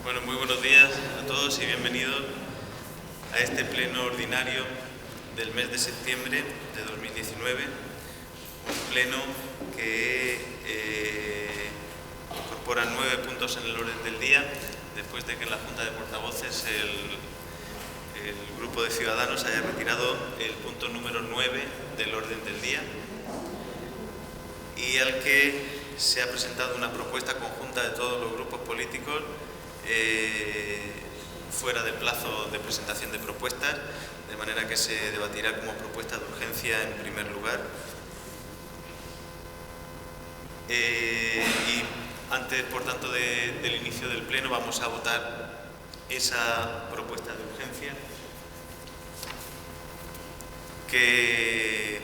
Bueno, muy buenos días a todos y bienvenidos a este pleno ordinario del mes de septiembre de 2019, un pleno que incorpora 9 puntos en el orden del día, después de que en la Junta de Portavoces el grupo de Ciudadanos haya retirado el punto número 9 del orden del día y al que se ha presentado una propuesta conjunta de todos los grupos políticos fuera del plazo de presentación de propuestas, de manera que se debatirá como propuesta de urgencia en primer lugar. Y antes, por tanto, del inicio del pleno, vamos a votar esa propuesta de urgencia que,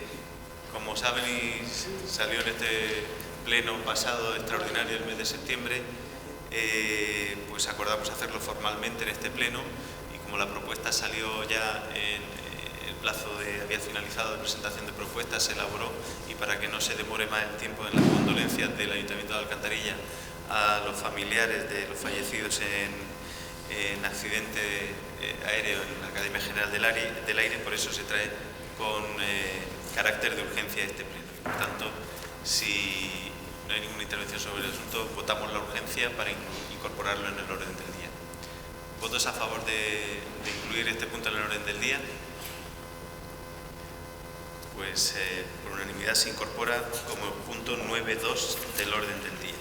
como saben, y salió en este pleno pasado extraordinario del mes de septiembre, pues acordamos hacerlo formalmente en este pleno, y como la propuesta salió ya en el plazo había finalizado de presentación de propuestas, se elaboró, y para que no se demore más el tiempo en las condolencias del Ayuntamiento de Alcantarilla a los familiares de los fallecidos en accidente aéreo en la Academia General del Aire, por eso se trae con carácter de urgencia este pleno. Por tanto, si no hay ninguna intervención sobre el asunto, votamos la urgencia para incorporarlo en el orden del día. ¿Votos a favor de incluir este punto en el orden del día? Pues por unanimidad se incorpora como punto 9.2 del orden del día.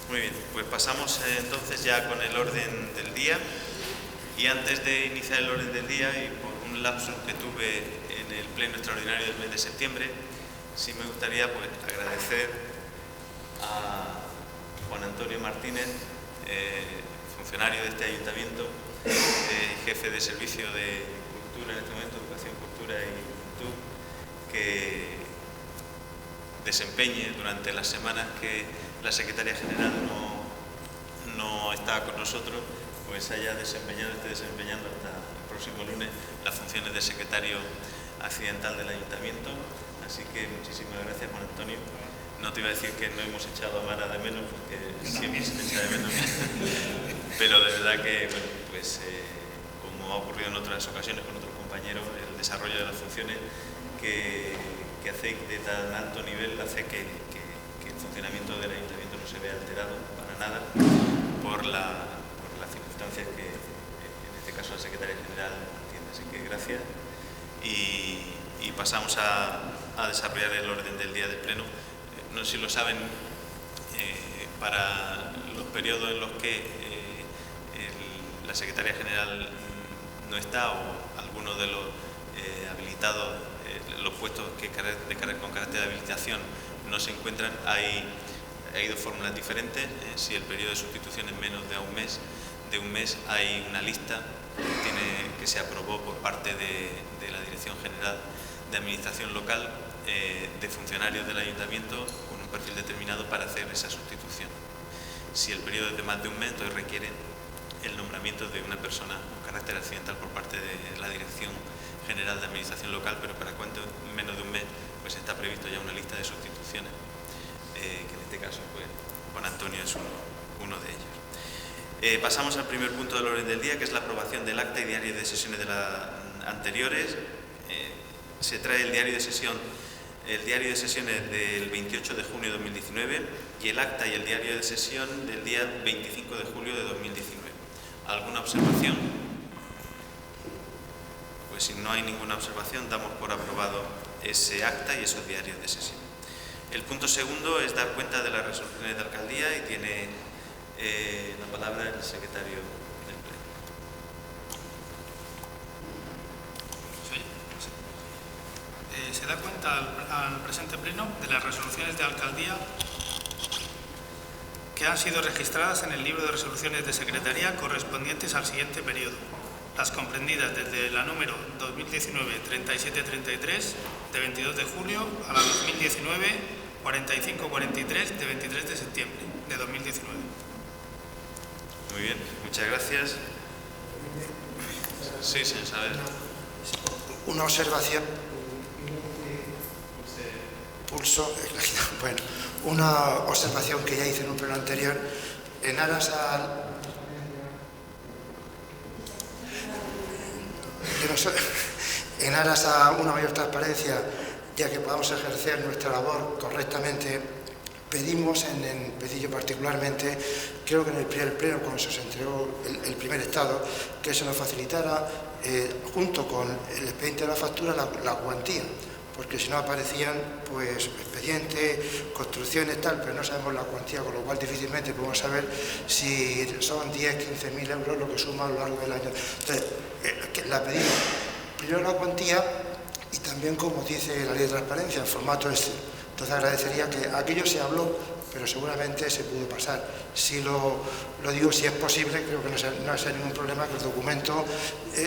Muy bien, pues pasamos entonces ya con el orden del día, y antes de iniciar el orden del día, y por un lapsus que tuve en el pleno extraordinario del mes de septiembre, sí me gustaría pues agradecer a Juan Antonio Martínez, funcionario de este ayuntamiento, jefe de servicio de cultura en este momento, educación, cultura y juventud, que desempeñe durante las semanas que la secretaria general no está con nosotros, pues esté desempeñando hasta el próximo lunes las funciones de secretario accidental del ayuntamiento. Así que muchísimas gracias, Juan Antonio. No te iba a decir que no hemos echado a Mara de menos, porque siempre se echa de menos, pero de verdad que, bueno, pues como ha ocurrido en otras ocasiones con otros compañeros, el desarrollo de las funciones que hace de tan alto nivel hace que el funcionamiento del ayuntamiento no se vea alterado para nada por las circunstancias que en este caso la secretaria general tiene. Así que gracias, y pasamos a desarrollar el orden del día del pleno. No sé si lo saben, para los periodos en los que la secretaria general no está, o algunos de los habilitados, los puestos con carácter de habilitación no se encuentran, hay dos fórmulas diferentes. Si el periodo de sustitución es menos de un mes, hay una lista que se aprobó por parte de la Dirección General de Administración Local, de funcionarios del ayuntamiento con un perfil determinado para hacer esa sustitución. Si el periodo es de más de un mes, entonces requiere el nombramiento de una persona con carácter accidental por parte de la Dirección General de Administración Local, pero para cuanto menos de un mes, pues está previsto ya una lista de sustituciones, que en este caso pues Juan Antonio es uno de ellos. Pasamos al primer punto del orden del día, que es la aprobación del acta y diario de sesiones de las anteriores. Se trae el diario de sesiones del 28 de junio de 2019 y el acta y el diario de sesión del día 25 de julio de 2019. ¿Alguna observación? Pues si no hay ninguna observación, damos por aprobado ese acta y esos diarios de sesión. El punto segundo es dar cuenta de las resoluciones de alcaldía, y tiene la palabra el secretario del pleno. Se da cuenta al presente pleno de las resoluciones de alcaldía que han sido registradas en el libro de resoluciones de secretaría correspondientes al siguiente periodo. las comprendidas desde la número 2019-3733 de 22 de julio a la 2019-4543 de 23 de septiembre de 2019. Muy bien, muchas gracias. Sí, señor Saavedra. Una observación. Bueno, una observación que ya hice en un pleno anterior, en aras a una mayor transparencia, ya que podamos ejercer nuestra labor correctamente, pedimos, pedí yo particularmente, creo que en el primer pleno, cuando se os entregó el primer estado, que se nos facilitara, junto con el expediente de la factura, la cuantía, porque si no aparecían pues expedientes, construcciones, tal, pero no sabemos la cuantía, con lo cual difícilmente podemos saber si son 10, 15.000 euros lo que suma a lo largo del año. Entonces, la pedimos, primero la cuantía y también, como dice la ley de transparencia, en formato Excel. Entonces agradecería que aquello se habló, pero seguramente se pudo pasar. Si lo digo, si es posible, creo que no sea ningún problema que el documento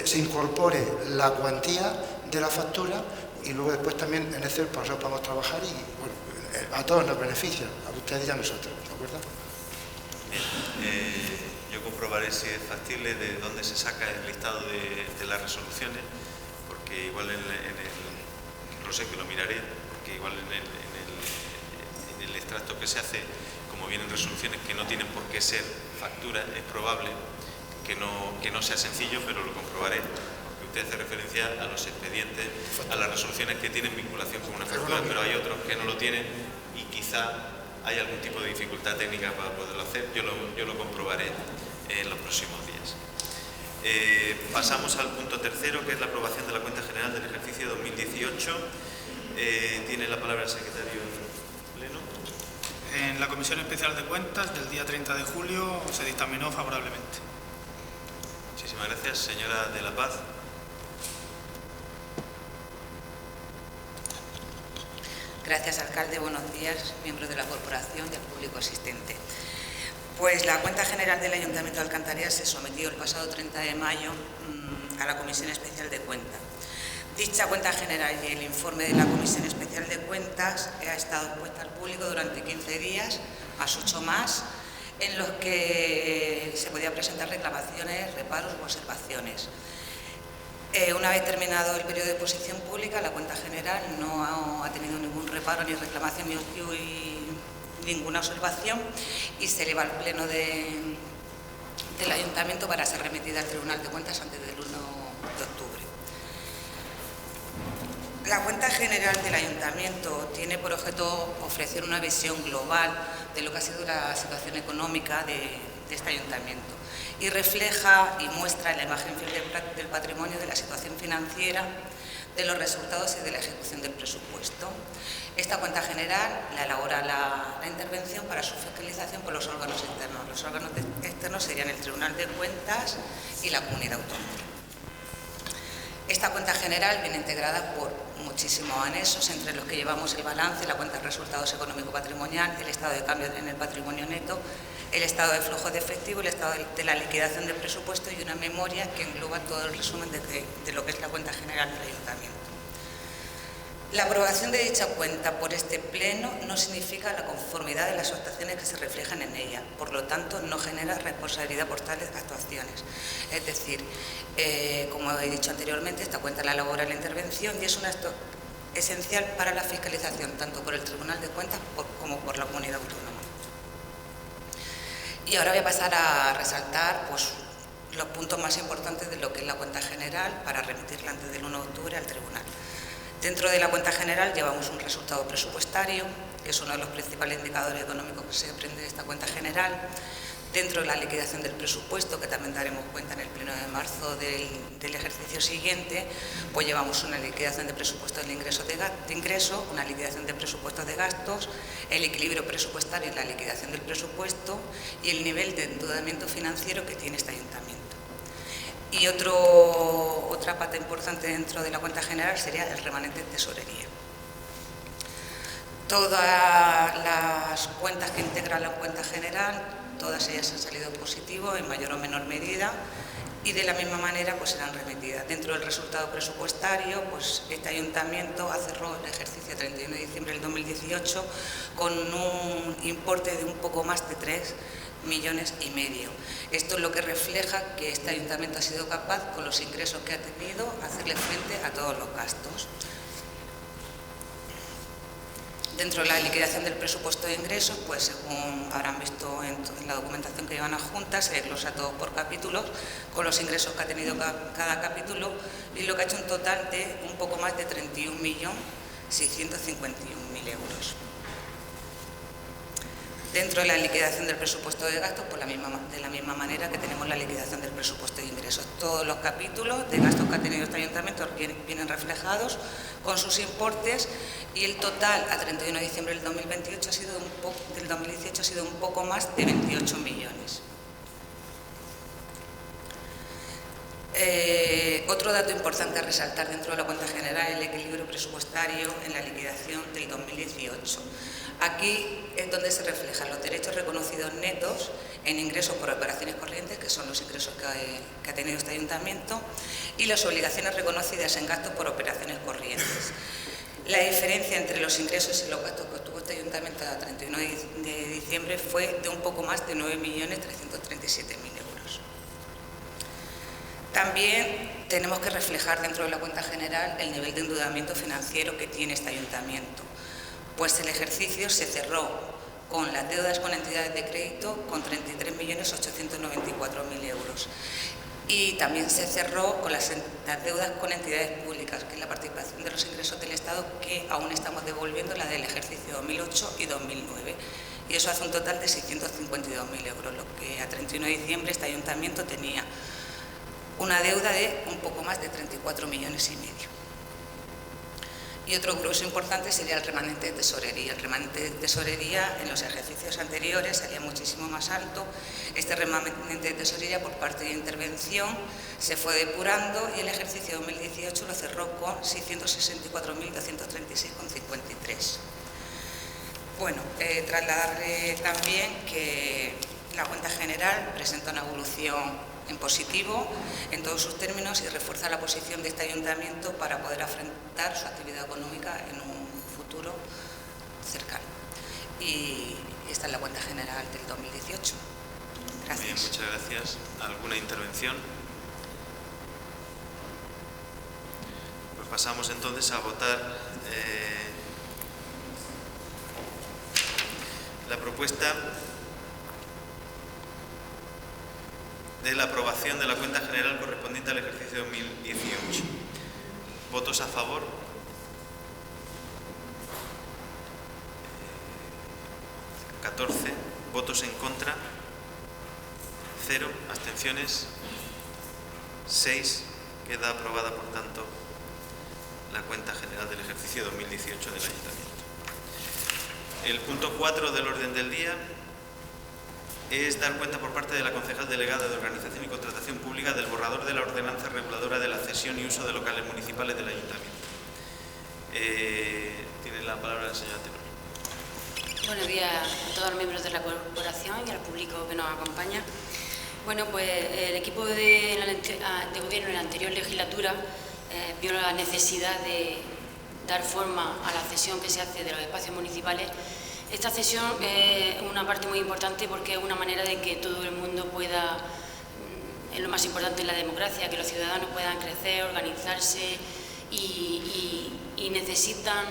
se incorpore la cuantía de la factura y luego después también en Excel nosotros podamos trabajar y bueno, a todos nos beneficia, a ustedes y a nosotros, ¿de acuerdo? Bien, yo comprobaré si es factible de dónde se saca el listado de las resoluciones, porque igual lo sé que lo miraré, porque igual en el extracto que se hace, como vienen resoluciones que no tienen por qué ser factura, es probable que no sea sencillo, pero lo comprobaré. Usted hace referencia a los expedientes, a las resoluciones que tienen vinculación con una factura, pero hay otros que no lo tienen y quizá hay algún tipo de dificultad técnica para poderlo hacer. Yo lo comprobaré en los próximos días. Pasamos al punto tercero, que es la aprobación de la cuenta general del ejercicio 2018. Tiene la palabra el secretario pleno. En la Comisión Especial de Cuentas del día 30 de julio se dictaminó favorablemente. Muchísimas gracias. Señora de la Paz. Gracias, alcalde. Buenos días, miembros de la corporación y al público asistente. Pues la cuenta general del Ayuntamiento de Alcantarilla se sometió el pasado 30 de mayo a la Comisión Especial de Cuentas. Dicha cuenta general y el informe de la Comisión Especial de Cuentas ha estado expuesta al público durante 15 días, más 8 más, en los que se podían presentar reclamaciones, reparos u observaciones. Una vez terminado el periodo de exposición pública, la cuenta general no ha tenido ningún reparo ni reclamación ni ninguna observación y se eleva al pleno del Ayuntamiento para ser remitida al Tribunal de Cuentas antes del 1 de octubre. La cuenta general del Ayuntamiento tiene por objeto ofrecer una visión global de lo que ha sido la situación económica de este Ayuntamiento y refleja y muestra la imagen fiel del patrimonio, de la situación financiera, de los resultados y de la ejecución del presupuesto. Esta cuenta general la elabora la intervención para su fiscalización por los órganos externos. Los órganos externos serían el Tribunal de Cuentas y la Comunidad Autónoma. Esta cuenta general viene integrada por muchísimos anexos, entre los que llevamos el balance, la cuenta de resultados económico-patrimonial, el estado de cambio en el patrimonio neto, el estado de flujo de efectivo, el estado de la liquidación del presupuesto y una memoria que engloba todo el resumen de lo que es la cuenta general del Ayuntamiento. La aprobación de dicha cuenta por este pleno no significa la conformidad de las actuaciones que se reflejan en ella, por lo tanto no genera responsabilidad por tales actuaciones. Es decir, como he dicho anteriormente, esta cuenta la elabora la intervención y es un acto esencial para la fiscalización, tanto por el Tribunal de Cuentas como por la Comunidad Autónoma. Y ahora voy a pasar a resaltar los puntos más importantes de lo que es la cuenta general para remitirla antes del 1 de octubre al Tribunal. Dentro de la cuenta general llevamos un resultado presupuestario, que es uno de los principales indicadores económicos que se desprende de esta cuenta general. Dentro de la liquidación del presupuesto, que también daremos cuenta en el pleno de marzo del ejercicio siguiente, pues llevamos una liquidación de presupuestos de ingreso, una liquidación de presupuestos de gastos, el equilibrio presupuestario y la liquidación del presupuesto y el nivel de endeudamiento financiero que tiene este ayuntamiento. Y otra parte importante dentro de la cuenta general sería el remanente de tesorería. Todas las cuentas que integran la cuenta general, todas ellas han salido positivo en mayor o menor medida y de la misma manera pues serán remitidas. Dentro del resultado presupuestario, pues este ayuntamiento cerró el ejercicio 31 de diciembre del 2018 con un importe de un poco más de 3,5 millones. Esto es lo que refleja que este ayuntamiento ha sido capaz, con los ingresos que ha tenido, hacerle frente a todos los gastos. Dentro de la liquidación del presupuesto de ingresos, pues según habrán visto en la documentación que llevan adjunta, se desglosa todo por capítulos, con los ingresos que ha tenido cada capítulo, y lo que ha hecho un total de un poco más de 31.651.000 euros. Dentro de la liquidación del presupuesto de gastos, pues de la misma manera que tenemos la liquidación del presupuesto de ingresos. Todos los capítulos de gastos que ha tenido este ayuntamiento vienen reflejados con sus importes, y el total a 31 de diciembre del 2018 ha sido un poco más de 28 millones. Otro dato importante a resaltar dentro de la cuenta general es el equilibrio presupuestario en la liquidación del 2018. Aquí es donde se reflejan los derechos reconocidos netos en ingresos por operaciones corrientes, que son los ingresos que ha tenido este ayuntamiento, y las obligaciones reconocidas en gastos por operaciones corrientes. La diferencia entre los ingresos y los gastos que obtuvo este ayuntamiento a 31 de diciembre fue de un poco más de 9.337.000 euros. También tenemos que reflejar dentro de la cuenta general el nivel de endeudamiento financiero que tiene este ayuntamiento, pues el ejercicio se cerró con las deudas con entidades de crédito con 33.894.000 euros. Y también se cerró con las deudas con entidades públicas, que es la participación de los ingresos del Estado, que aún estamos devolviendo la del ejercicio 2008 y 2009. Y eso hace un total de 652.000 euros, lo que a 31 de diciembre este ayuntamiento tenía una deuda de un poco más de 34,5 millones. Y otro grueso importante sería el remanente de tesorería. El remanente de tesorería en los ejercicios anteriores salía muchísimo más alto. Este remanente de tesorería por parte de intervención se fue depurando, y el ejercicio 2018 lo cerró con 664.236,53. Bueno, trasladarle también que la cuenta general presenta una evolución en positivo en todos sus términos y refuerza la posición de este ayuntamiento para poder afrontar su actividad económica en un futuro cercano. Y esta es la cuenta general del 2018. Gracias. Bien, muchas gracias. ¿Alguna intervención? Pues pasamos entonces a votar la propuesta de la aprobación de la cuenta general correspondiente al ejercicio 2018. ¿Votos a favor? ¿14? ¿Votos en contra? 0. ¿Abstenciones? 6. Queda aprobada, por tanto, la cuenta general del ejercicio 2018 del Ayuntamiento. El punto 4 del orden del día es dar cuenta por parte de la concejal delegada de Organización y Contratación Pública del borrador de la ordenanza reguladora de la cesión y uso de locales municipales del Ayuntamiento. Tiene la palabra la señora Tebro. Buenos días a todos los miembros de la corporación y al público que nos acompaña. Bueno, pues el equipo de gobierno en la anterior legislatura vio la necesidad de dar forma a la cesión que se hace de los espacios municipales. Esta cesión es una parte muy importante porque es una manera de que todo el mundo pueda, es lo más importante en la democracia, que los ciudadanos puedan crecer, organizarse y necesitan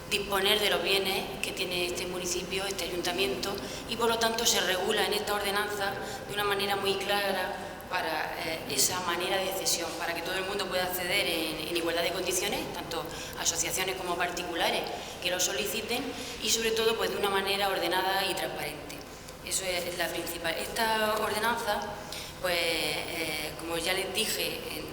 disponer de los bienes que tiene este municipio, este ayuntamiento, y por lo tanto se regula en esta ordenanza de una manera muy clara para esa manera de cesión, para que todo el mundo pueda acceder en igualdad de condiciones, tanto asociaciones como particulares que lo soliciten, y sobre todo pues de una manera ordenada y transparente. Eso es la principal. Esta ordenanza, pues como ya les dije en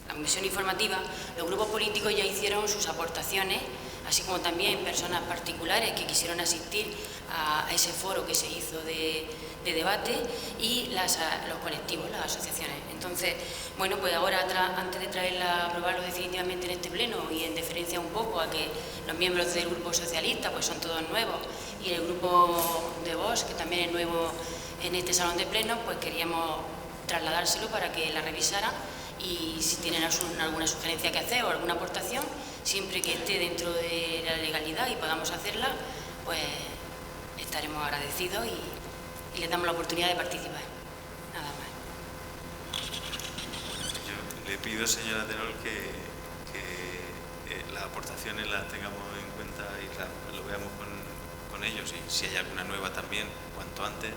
la comisión informativa, los grupos políticos ya hicieron sus aportaciones, así como también personas particulares que quisieron asistir a ese foro que se hizo de debate, y los colectivos, las asociaciones. Entonces, bueno, pues ahora, antes de traerla a aprobarlo definitivamente en este pleno, y en deferencia un poco a que los miembros del Grupo Socialista pues son todos nuevos, y el Grupo de Vox, que también es nuevo en este salón de pleno, pues queríamos trasladárselo para que la revisaran y si tienen alguna sugerencia que hacer o alguna aportación, siempre que esté dentro de la legalidad y podamos hacerla, pues estaremos agradecidos y les damos la oportunidad de participar. Nada más. Yo le pido, señora Terol, que las aportaciones las tengamos en cuenta y lo veamos con ellos, y si hay alguna nueva también, cuanto antes,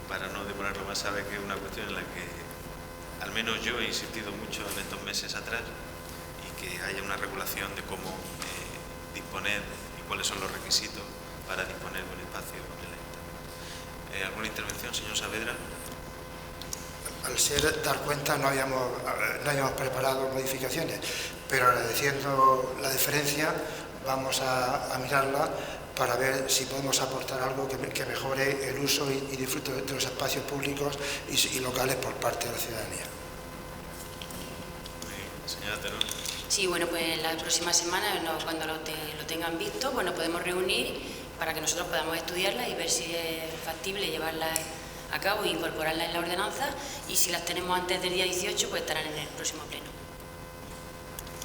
para no demorarlo más. Sabe que es una cuestión en la que al menos yo he insistido mucho en estos meses atrás, y que haya una regulación de cómo disponer y cuáles son los requisitos para disponer de un espacio en el ayuntamiento. ¿Alguna intervención, señor Saavedra? Al ser dar cuenta no habíamos preparado modificaciones, pero agradeciendo la deferencia vamos a mirarla para ver si podemos aportar algo que mejore el uso y disfrute de los espacios públicos y locales por parte de la ciudadanía. Señora Terol. Sí, bueno, pues la próxima semana, cuando lo tengan visto, pues nos podemos reunir para que nosotros podamos estudiarla y ver si es factible llevarla a cabo e incorporarla en la ordenanza, y si las tenemos antes del día 18, pues estarán en el próximo pleno.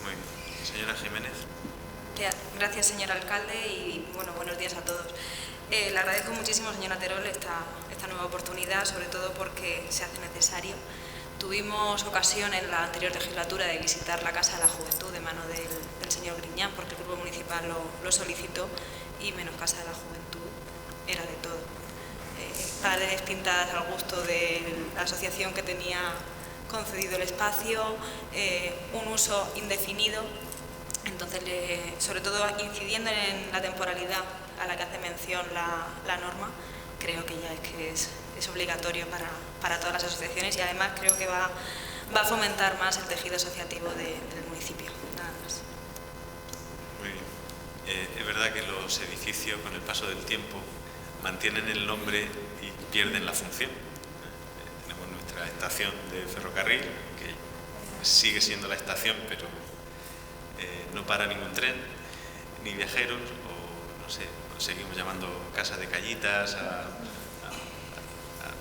Muy bien. Señora Jiménez. Gracias, señor alcalde, y buenos días a todos. Le agradezco muchísimo, señora Terol, esta nueva oportunidad, sobre todo porque se hace necesario. Tuvimos ocasión en la anterior legislatura de visitar la Casa de la Juventud de mano del señor Griñán, porque el Grupo Municipal lo solicitó, y menos Casa de la Juventud era de todo. Paredes pintadas al gusto de la asociación que tenía concedido el espacio, un uso indefinido. Entonces, sobre todo incidiendo en la temporalidad a la que hace mención la norma, creo que ya es obligatorio para todas las asociaciones, y además creo que va a fomentar más el tejido asociativo del municipio. Nada más. Muy bien. Es verdad que los edificios, con el paso del tiempo, mantienen el nombre y pierden la función. Tenemos nuestra estación de ferrocarril, que sigue siendo la estación, pero no para ningún tren, ni viajeros, o no sé, seguimos llamando Casa de Callitas a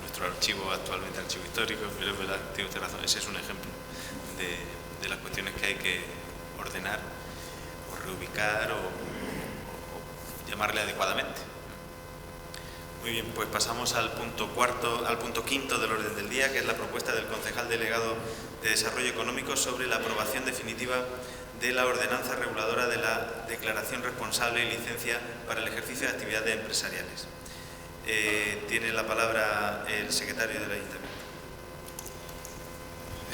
nuestro archivo, actualmente archivo histórico, pero es verdad, tiene usted razón, ese es un ejemplo de las cuestiones que hay que ordenar o reubicar o llamarle adecuadamente. Muy bien, pues pasamos al punto quinto del orden del día, que es la propuesta del concejal delegado de Desarrollo Económico sobre la aprobación definitiva de la ordenanza reguladora de la declaración responsable y licencia para el ejercicio de actividades empresariales. Tiene la palabra el secretario del Ayuntamiento.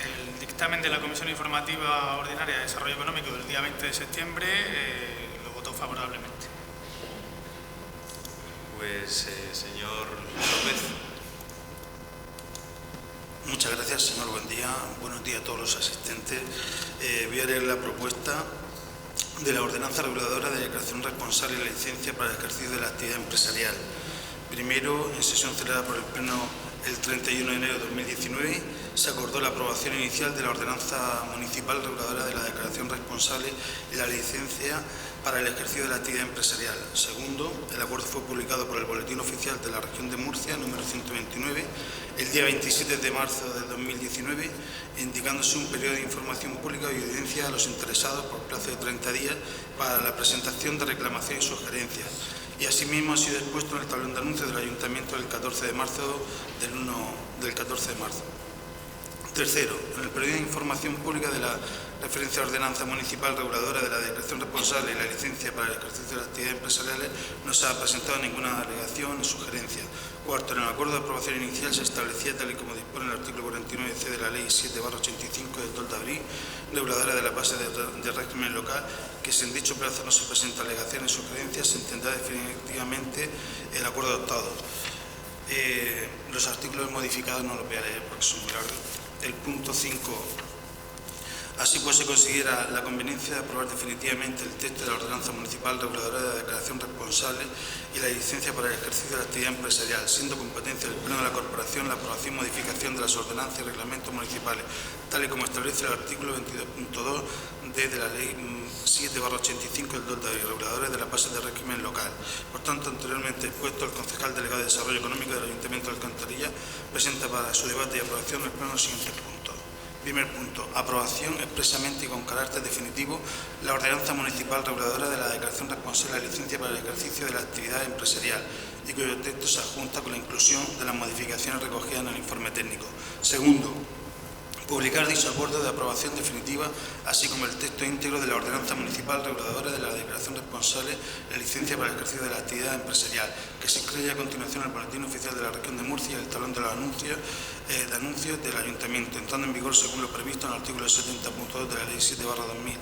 El dictamen de la Comisión Informativa Ordinaria de Desarrollo Económico del día 20 de septiembre lo votó favorablemente. Pues, señor López. Muchas gracias, señor. Buen día. Buenos días a todos los asistentes. Voy a leer la propuesta de la ordenanza reguladora de declaración responsable y la licencia para el ejercicio de la actividad empresarial. Primero, en sesión celebrada por el Pleno el 31 de enero de 2019, se acordó la aprobación inicial de la ordenanza municipal reguladora de la declaración responsable y la licencia para el ejercicio de la actividad empresarial. Segundo, el acuerdo fue publicado por el Boletín Oficial de la Región de Murcia, número 129, el día 27 de marzo de 2019, indicándose un periodo de información pública y evidencia a los interesados por plazo de 30 días para la presentación de reclamaciones y sugerencias. Y asimismo ha sido expuesto en el tablón de anuncios del Ayuntamiento del 14 de marzo del 14 de marzo. Tercero, en el periodo de información pública de la referencia a ordenanza municipal reguladora de la declaración responsable y la licencia para el ejercicio de las actividades empresariales no se ha presentado ninguna alegación ni sugerencia. Cuarto, en el acuerdo de aprobación inicial se establecía, tal y como dispone el artículo 49c de la Ley 7/85 del 2 de abril, reguladora de la base de régimen local, que si en dicho plazo no se presenta alegaciones ni sugerencias, se entenderá definitivamente el acuerdo adoptado. Los artículos modificados no los voy a leer porque son muy largos. El punto 5. Así pues, se considera la conveniencia de aprobar definitivamente el texto de la ordenanza municipal reguladora de la declaración responsable y la licencia para el ejercicio de la actividad empresarial, siendo competencia del Pleno de la Corporación la aprobación y modificación de las ordenanzas y reglamentos municipales, tal y como establece el artículo 22.2 D de la Ley 7/85 del 2 de abril, reguladores de las bases de régimen local. Por tanto, anteriormente expuesto, el concejal delegado de Desarrollo Económico del Ayuntamiento de Alcantarilla presenta para su debate y aprobación el pleno los siguientes puntos. Primer punto, aprobación expresamente y con carácter definitivo la ordenanza municipal reguladora de la declaración responsable de la licencia para el ejercicio de la actividad empresarial y cuyo texto se adjunta con la inclusión de las modificaciones recogidas en el informe técnico. Segundo, publicar dicho acuerdo de aprobación definitiva, así como el texto íntegro de la ordenanza municipal reguladora de la declaración responsable de la licencia para el ejercicio de la actividad empresarial, que se incluye a continuación en el boletín oficial de la región de Murcia y el talón de los anuncios del Ayuntamiento, entrando en vigor según lo previsto en el artículo 70.2 de la Ley 7/2000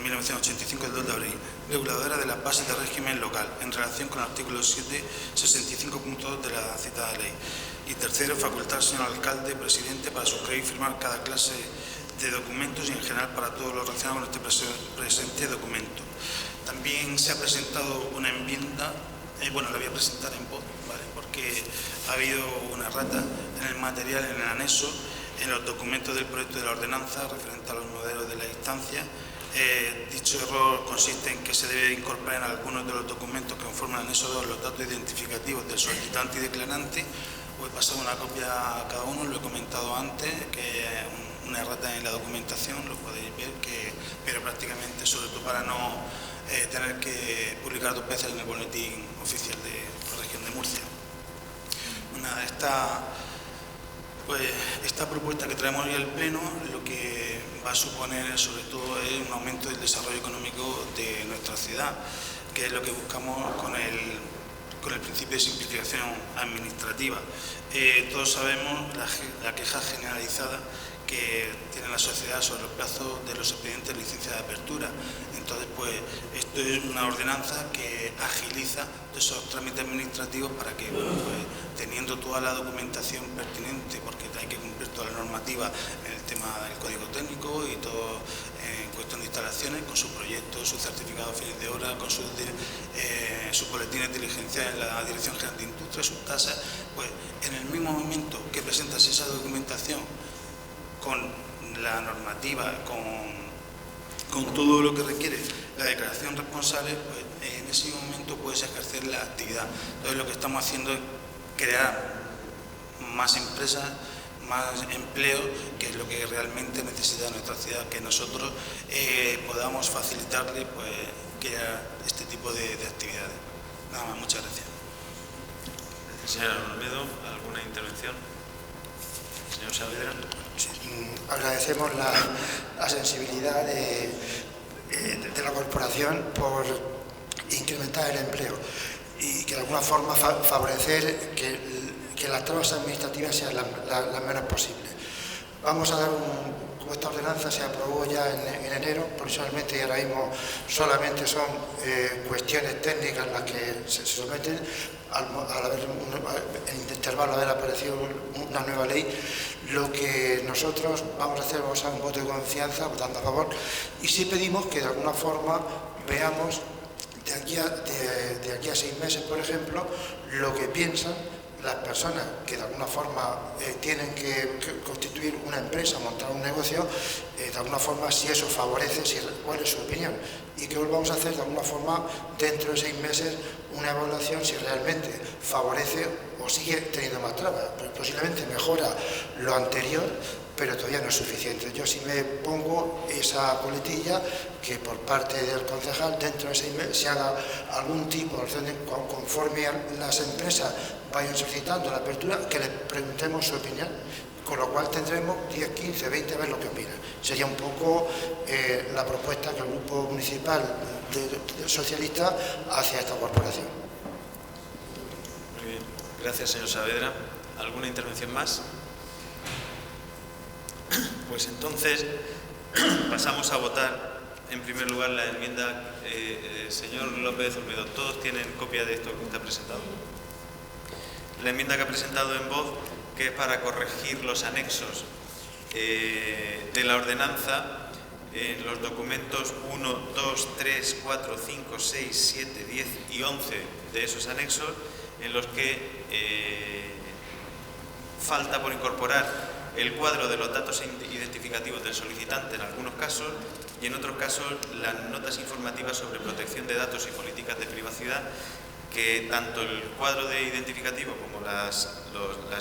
1985 del 2 de abril, reguladora de las bases de régimen local, en relación con el artículo 765.2 de la citada ley. Y tercero, facultar al señor alcalde, presidente, para suscribir y firmar cada clase de documentos y en general para todo lo relacionado con este presente documento. También se ha presentado una enmienda, la voy a presentar en voz, ¿vale? Porque ha habido una errata en el material, en el anexo, en los documentos del proyecto de la ordenanza referente a los modelos de la instancia. Dicho error consiste en que se debe incorporar en algunos de los documentos que conforman el anexo 2 los datos identificativos del solicitante y declarante. Os he pasado una copia a cada uno, lo he comentado antes, que una errata en la documentación, lo podéis ver, pero prácticamente, sobre todo para no tener que publicar 2 veces en el boletín oficial de la región de Murcia. Esta propuesta que traemos hoy al Pleno lo que va a suponer sobre todo es un aumento del desarrollo económico de nuestra ciudad, que es lo que buscamos con el principio de simplificación administrativa. Todos sabemos la queja generalizada que tiene la sociedad sobre los plazos de los expedientes de licencia de apertura. Entonces, esto es una ordenanza que agiliza esos trámites administrativos para que, teniendo toda la documentación pertinente, porque hay que cumplir toda la normativa en el tema del código técnico y todo en cuestión de instalaciones, con su proyecto, su certificado de fines de obra, con sus boletines diligenciales en la Dirección General de Industria, sus tasas, en el mismo momento que presentas esa documentación con la normativa, con todo lo que requiere la declaración responsable, en ese momento puedes ejercer la actividad. Entonces, lo que estamos haciendo es crear más empresas, más empleo, que es lo que realmente necesita nuestra ciudad, que nosotros podamos facilitarle crear este tipo de actividades. Nada más, muchas gracias. Señora Olmedo, ¿alguna intervención? Señor Saavedra. Sí, agradecemos la sensibilidad de la corporación por incrementar el empleo y que de alguna forma favorecer que las trabas administrativas sean las menos posibles. Vamos a dar como esta ordenanza se aprobó ya en enero, provisionalmente, y ahora mismo solamente son cuestiones técnicas las que se someten en intervalo haber aparecido una nueva ley. Lo que nosotros vamos a hacer, vamos a dar un voto de confianza votando a favor, y sí pedimos que de alguna forma veamos de aquí a 6 meses, por ejemplo, lo que piensan las personas que de alguna forma tienen que constituir una empresa, montar un negocio, de alguna forma si eso favorece, cuál es su opinión, y que vamos a hacer de alguna forma dentro de 6 meses una evaluación si realmente favorece o sigue teniendo más trabas. Posiblemente mejora lo anterior, pero todavía no es suficiente. Yo sí me pongo esa coletilla que por parte del concejal dentro de 6 meses se haga algún tipo, conforme a las empresas vayan solicitando la apertura, que les preguntemos su opinión, con lo cual tendremos 10, 15, 20 a ver lo que opinan. Sería un poco la propuesta que el Grupo Municipal del Socialista hace a esta corporación. Muy bien, gracias señor Saavedra. ¿Alguna intervención más? Pues entonces pasamos a votar en primer lugar la enmienda. Señor López Olmedo, ¿todos tienen copia de esto que está presentado? La enmienda que ha presentado en voz, que es para corregir los anexos de la ordenanza en los documentos 1, 2, 3, 4, 5, 6, 7, 10 y 11 de esos anexos, en los que falta por incorporar el cuadro de los datos identificativos del solicitante en algunos casos y en otros casos las notas informativas sobre protección de datos y políticas de privacidad, que tanto el cuadro de identificativo como las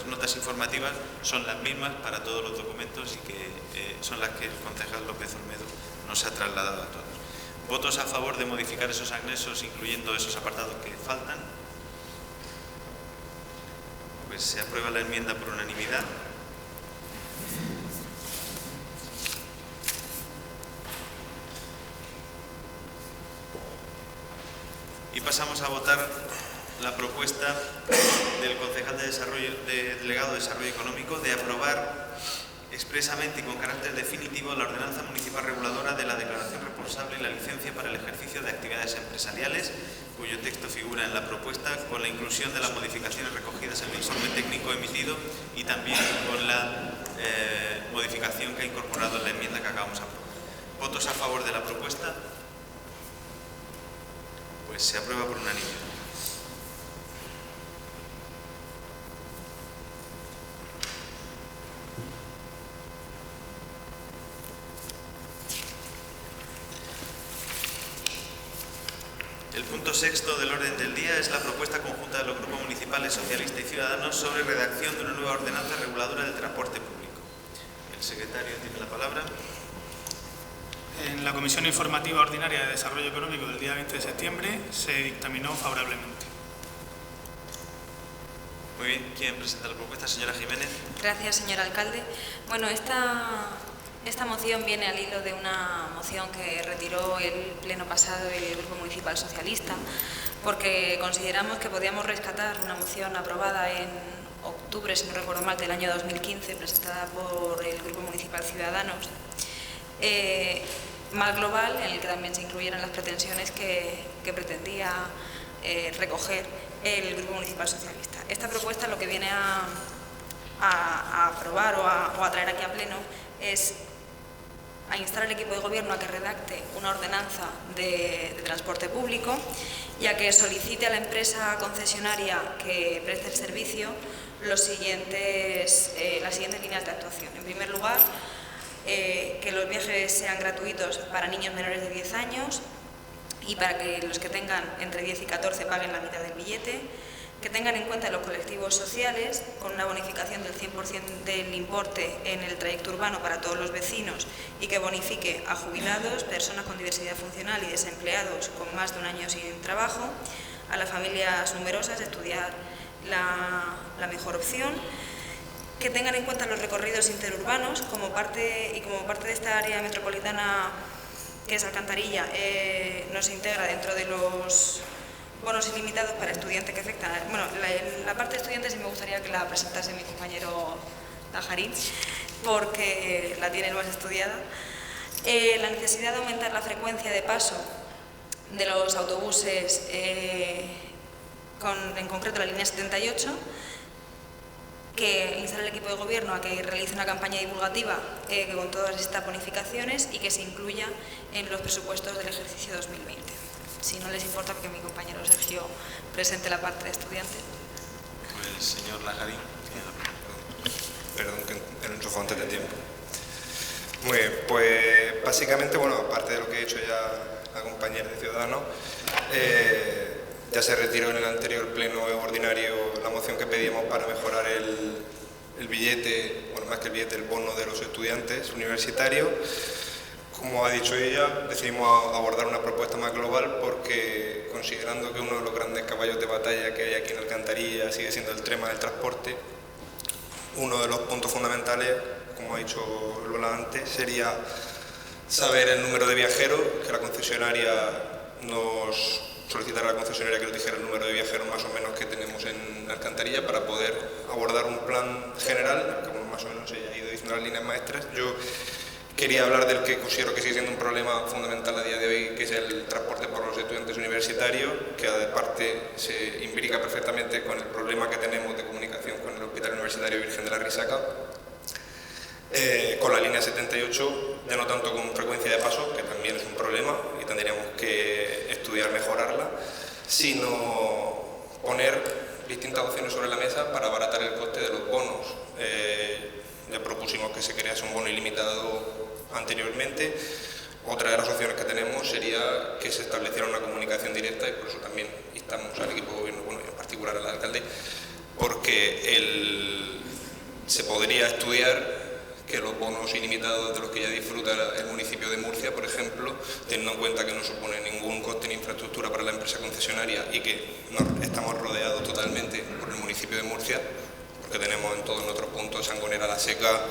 notas informativas son las mismas para todos los documentos y que son las que el concejal López Olmedo nos ha trasladado a todos. ¿Votos a favor de modificar esos anexos, incluyendo esos apartados que faltan? Pues se aprueba la enmienda por unanimidad. Y pasamos a votar la propuesta del concejal delegado de Desarrollo Económico de aprobar expresamente y con carácter definitivo la ordenanza municipal reguladora de la declaración responsable y la licencia para el ejercicio de actividades empresariales, cuyo texto figura en la propuesta, con la inclusión de las modificaciones recogidas en el informe técnico emitido y también con la modificación que ha incorporado en la enmienda que acabamos de aprobar. ¿Votos a favor de la propuesta? Pues se aprueba por unanimidad. El punto sexto del orden del día es la propuesta conjunta de los grupos municipales Socialista y Ciudadanos sobre redacción de una nueva ordenanza reguladora del transporte público. El secretario tiene la palabra. En la Comisión Informativa Ordinaria de Desarrollo Económico del día 20 de septiembre se dictaminó favorablemente. Muy bien, ¿quién presenta la propuesta? Señora Jiménez. Gracias, señor alcalde. Bueno, esta moción viene al hilo de una moción que retiró el pleno pasado el Grupo Municipal Socialista, porque consideramos que podíamos rescatar una moción aprobada en octubre, si no recuerdo mal, del año 2015, presentada por el Grupo Municipal Ciudadanos, más global, en el que también se incluyeran las pretensiones que pretendía recoger el Grupo Municipal Socialista. Esta propuesta lo que viene a aprobar o a traer aquí a pleno es a instar al equipo de gobierno a que redacte una ordenanza de transporte público y a que solicite a la empresa concesionaria que preste el servicio las siguientes líneas de actuación. En primer lugar, que los viajes sean gratuitos para niños menores de 10 años y para que los que tengan entre 10 y 14 paguen la mitad del billete, que tengan en cuenta los colectivos sociales con una bonificación del 100% del importe en el trayecto urbano para todos los vecinos y que bonifique a jubilados, personas con diversidad funcional y desempleados con más de un año sin trabajo, a las familias numerosas estudiar la mejor opción, que tengan en cuenta los recorridos interurbanos como parte de esta área metropolitana que es Alcantarilla, no se integra dentro de los bonos ilimitados para estudiantes que afectan. Bueno, la parte de estudiantes sí me gustaría que la presentase mi compañero Tajarín, porque la tiene más estudiada. La necesidad de aumentar la frecuencia de paso de los autobuses, en concreto la línea 78, que instar al equipo de gobierno a que realice una campaña divulgativa con todas estas bonificaciones y que se incluya en los presupuestos del ejercicio 2020. Si no les importa, que mi compañero Sergio presente la parte de estudiantes. El señor Lajarín. Perdón, que no enchufo antes de tiempo. Muy bien, pues básicamente, bueno, aparte de lo que ha dicho ya la compañera de Ciudadanos, ya se retiró en el anterior pleno ordinario la moción que pedíamos para mejorar el billete, bueno, más que el billete, el bono de los estudiantes universitarios. Como ha dicho ella, decidimos abordar una propuesta más global porque, considerando que uno de los grandes caballos de batalla que hay aquí en Alcantarilla sigue siendo el tema del transporte, uno de los puntos fundamentales, como ha dicho Lola antes, sería saber el número de viajeros, que la concesionaria nos solicitara a la concesionaria que nos dijera el número de viajeros más o menos que tenemos en Alcantarilla para poder abordar un plan general, que más o menos ella ha ido diciendo las líneas maestras. Yo quería hablar del que considero que sigue siendo un problema fundamental a día de hoy, que es el transporte por los estudiantes universitarios, que aparte se imbrica perfectamente con el problema que tenemos de comunicación con el Hospital Universitario Virgen de la Risaca, con la línea 78, ya no tanto con frecuencia de paso, que también es un problema y tendríamos que estudiar mejorarla, sino poner distintas opciones sobre la mesa para abaratar el coste de los bonos. ya propusimos que se crease un bono ilimitado anteriormente. Otra de las opciones que tenemos sería que se estableciera una comunicación directa, y por eso también instamos al equipo de gobierno, bueno, y en particular al alcalde, porque se podría estudiar que los bonos ilimitados de los que ya disfruta el municipio de Murcia, por ejemplo, teniendo en cuenta que no supone ningún coste en infraestructura para la empresa concesionaria y que estamos rodeados totalmente por el municipio de Murcia, porque tenemos en todos nuestros puntos Sangonera la Seca,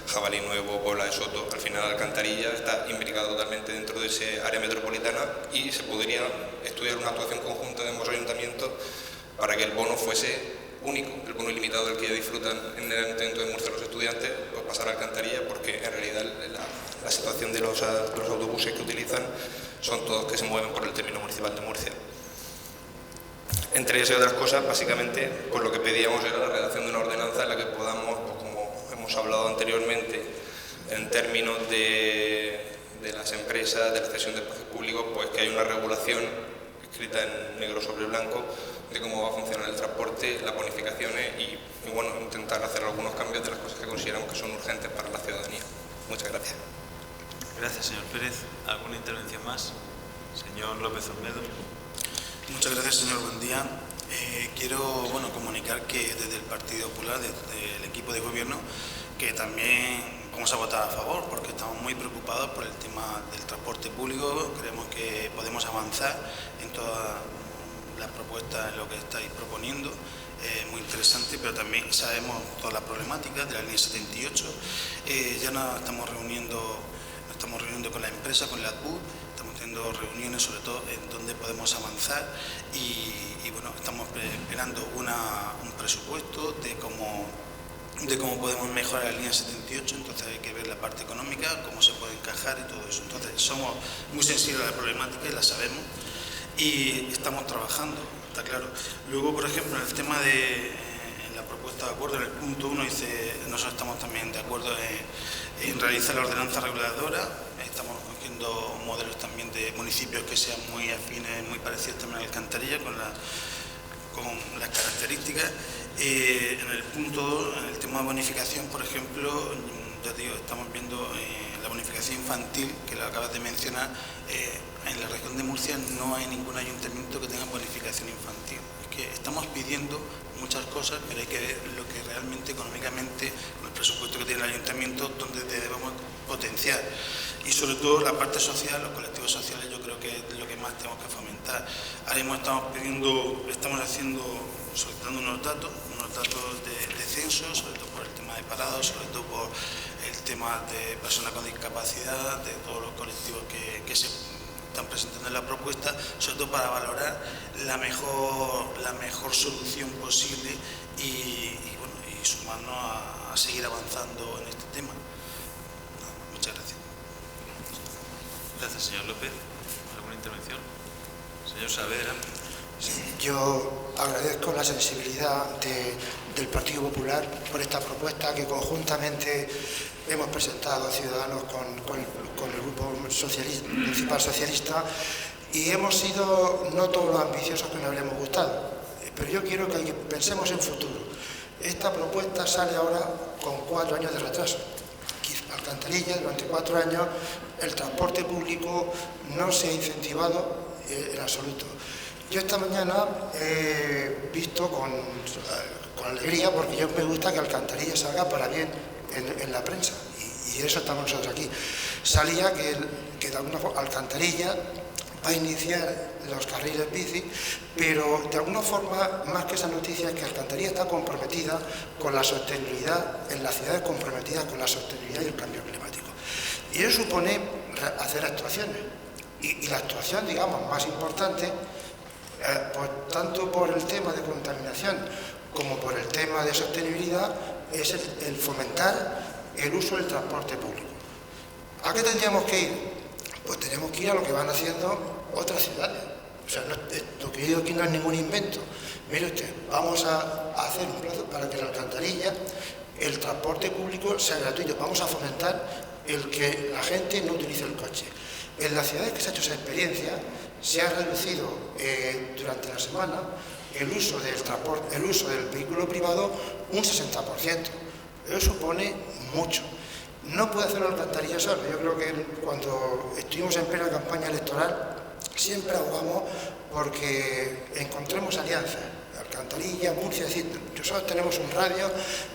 Jabalí Nuevo, Puebla de Soto, al final Alcantarilla está imbricado totalmente dentro de ese área metropolitana, y se podría estudiar una actuación conjunta de ambos ayuntamientos para que el bono fuese único, el bono ilimitado del que ya disfrutan en el Ayuntamiento de Murcia los estudiantes, pues pasar a Alcantarilla, porque en realidad la situación de los autobuses que utilizan son todos que se mueven por el término municipal de Murcia. Entre esas y otras cosas, básicamente, pues lo que pedíamos era la redacción de una ordenanza en la que podamos, pues como hemos hablado anteriormente, en términos de las empresas, de la cesión de espacios públicos, pues que hay una regulación escrita en negro sobre blanco de cómo va a funcionar el transporte, las bonificaciones y bueno, intentar hacer algunos cambios de las cosas que consideramos que son urgentes para la ciudadanía. Muchas gracias. Gracias, señor Pérez. ¿Alguna intervención más? Señor López Olmedo. Muchas gracias, señor Buendía. Quiero comunicar que desde el Partido Popular, desde el equipo de gobierno, que también vamos a votar a favor, porque estamos muy preocupados por el tema del transporte público. Creemos que podemos avanzar en todas las propuestas, en lo que estáis proponiendo, muy interesante, pero también sabemos todas las problemáticas de la línea 78. Ya nos estamos reuniendo con la empresa, con la ATBU, estamos teniendo reuniones sobre todo en donde podemos avanzar y bueno, estamos esperando un presupuesto de cómo podemos mejorar la línea 78, entonces hay que ver la parte económica, cómo se puede encajar y todo eso. Entonces somos muy sensibles a la problemática y la sabemos y estamos trabajando, está claro. Luego, por ejemplo, en el tema en la propuesta de acuerdo, en el punto 1 dice, nosotros estamos también de acuerdo en realizar la ordenanza reguladora. Estamos cogiendo modelos también de municipios que sean muy afines, muy parecidos también a Alcantarilla, con las características. En el punto 2, en el tema de bonificación, por ejemplo, ya digo, estamos viendo la bonificación infantil, que lo acabas de mencionar. En la región de Murcia no hay ningún ayuntamiento que tenga bonificación infantil. Es que estamos pidiendo muchas cosas, pero hay que ver lo que realmente económicamente, con el presupuesto que tiene el ayuntamiento, donde debemos potenciar. Y sobre todo la parte social, los colectivos sociales, yo creo que es lo que más tenemos que fomentar. Ahora mismo estamos solicitando unos datos de censo, sobre todo por el tema de parados, sobre todo por el tema de personas con discapacidad, de todos los colectivos que se están presentando en la propuesta, sobre todo para valorar la mejor solución posible y sumarnos a seguir avanzando en este tema. Muchas gracias. Gracias, señor López. ¿Alguna intervención? Señor Saavedra. Yo agradezco la sensibilidad del Partido Popular por esta propuesta que conjuntamente hemos presentado a Ciudadanos con el Grupo Municipal Socialista, y hemos sido no todos los ambiciosos que nos habríamos gustado, pero yo quiero que pensemos en futuro. Esta propuesta sale ahora con 4 años de retraso. Aquí en Alcantarilla, durante 4 años, el transporte público no se ha incentivado en absoluto. Yo esta mañana he visto con alegría, porque yo me gusta que Alcantarilla salga para bien en la prensa, y eso estamos nosotros aquí. Salía que de alguna forma Alcantarilla va a iniciar los carriles bici, pero de alguna forma, más que esa noticia, es que Alcantarilla está comprometida con la sostenibilidad, en las ciudades comprometidas con la sostenibilidad y el cambio climático. Y eso supone hacer actuaciones, y la actuación, digamos, más importante, tanto por el tema de contaminación como por el tema de sostenibilidad, es el fomentar el uso del transporte público. ¿A qué tendríamos que ir? Pues tenemos que ir a lo que van haciendo otras ciudades. O sea, lo que yo digo aquí no es ningún invento. Mire usted, vamos a hacer un plazo para que en Alcantarilla el transporte público sea gratuito. Vamos a fomentar el que la gente no utilice el coche. En las ciudades que se ha hecho esa experiencia, se ha reducido durante la semana el uso del vehículo privado un 60%. Eso supone mucho. No puede hacerlo Alcantarilla solo. Yo creo que cuando estuvimos en plena campaña electoral siempre abogamos porque encontremos alianzas. Alcantarilla, Murcia, es decir, nosotros tenemos un radio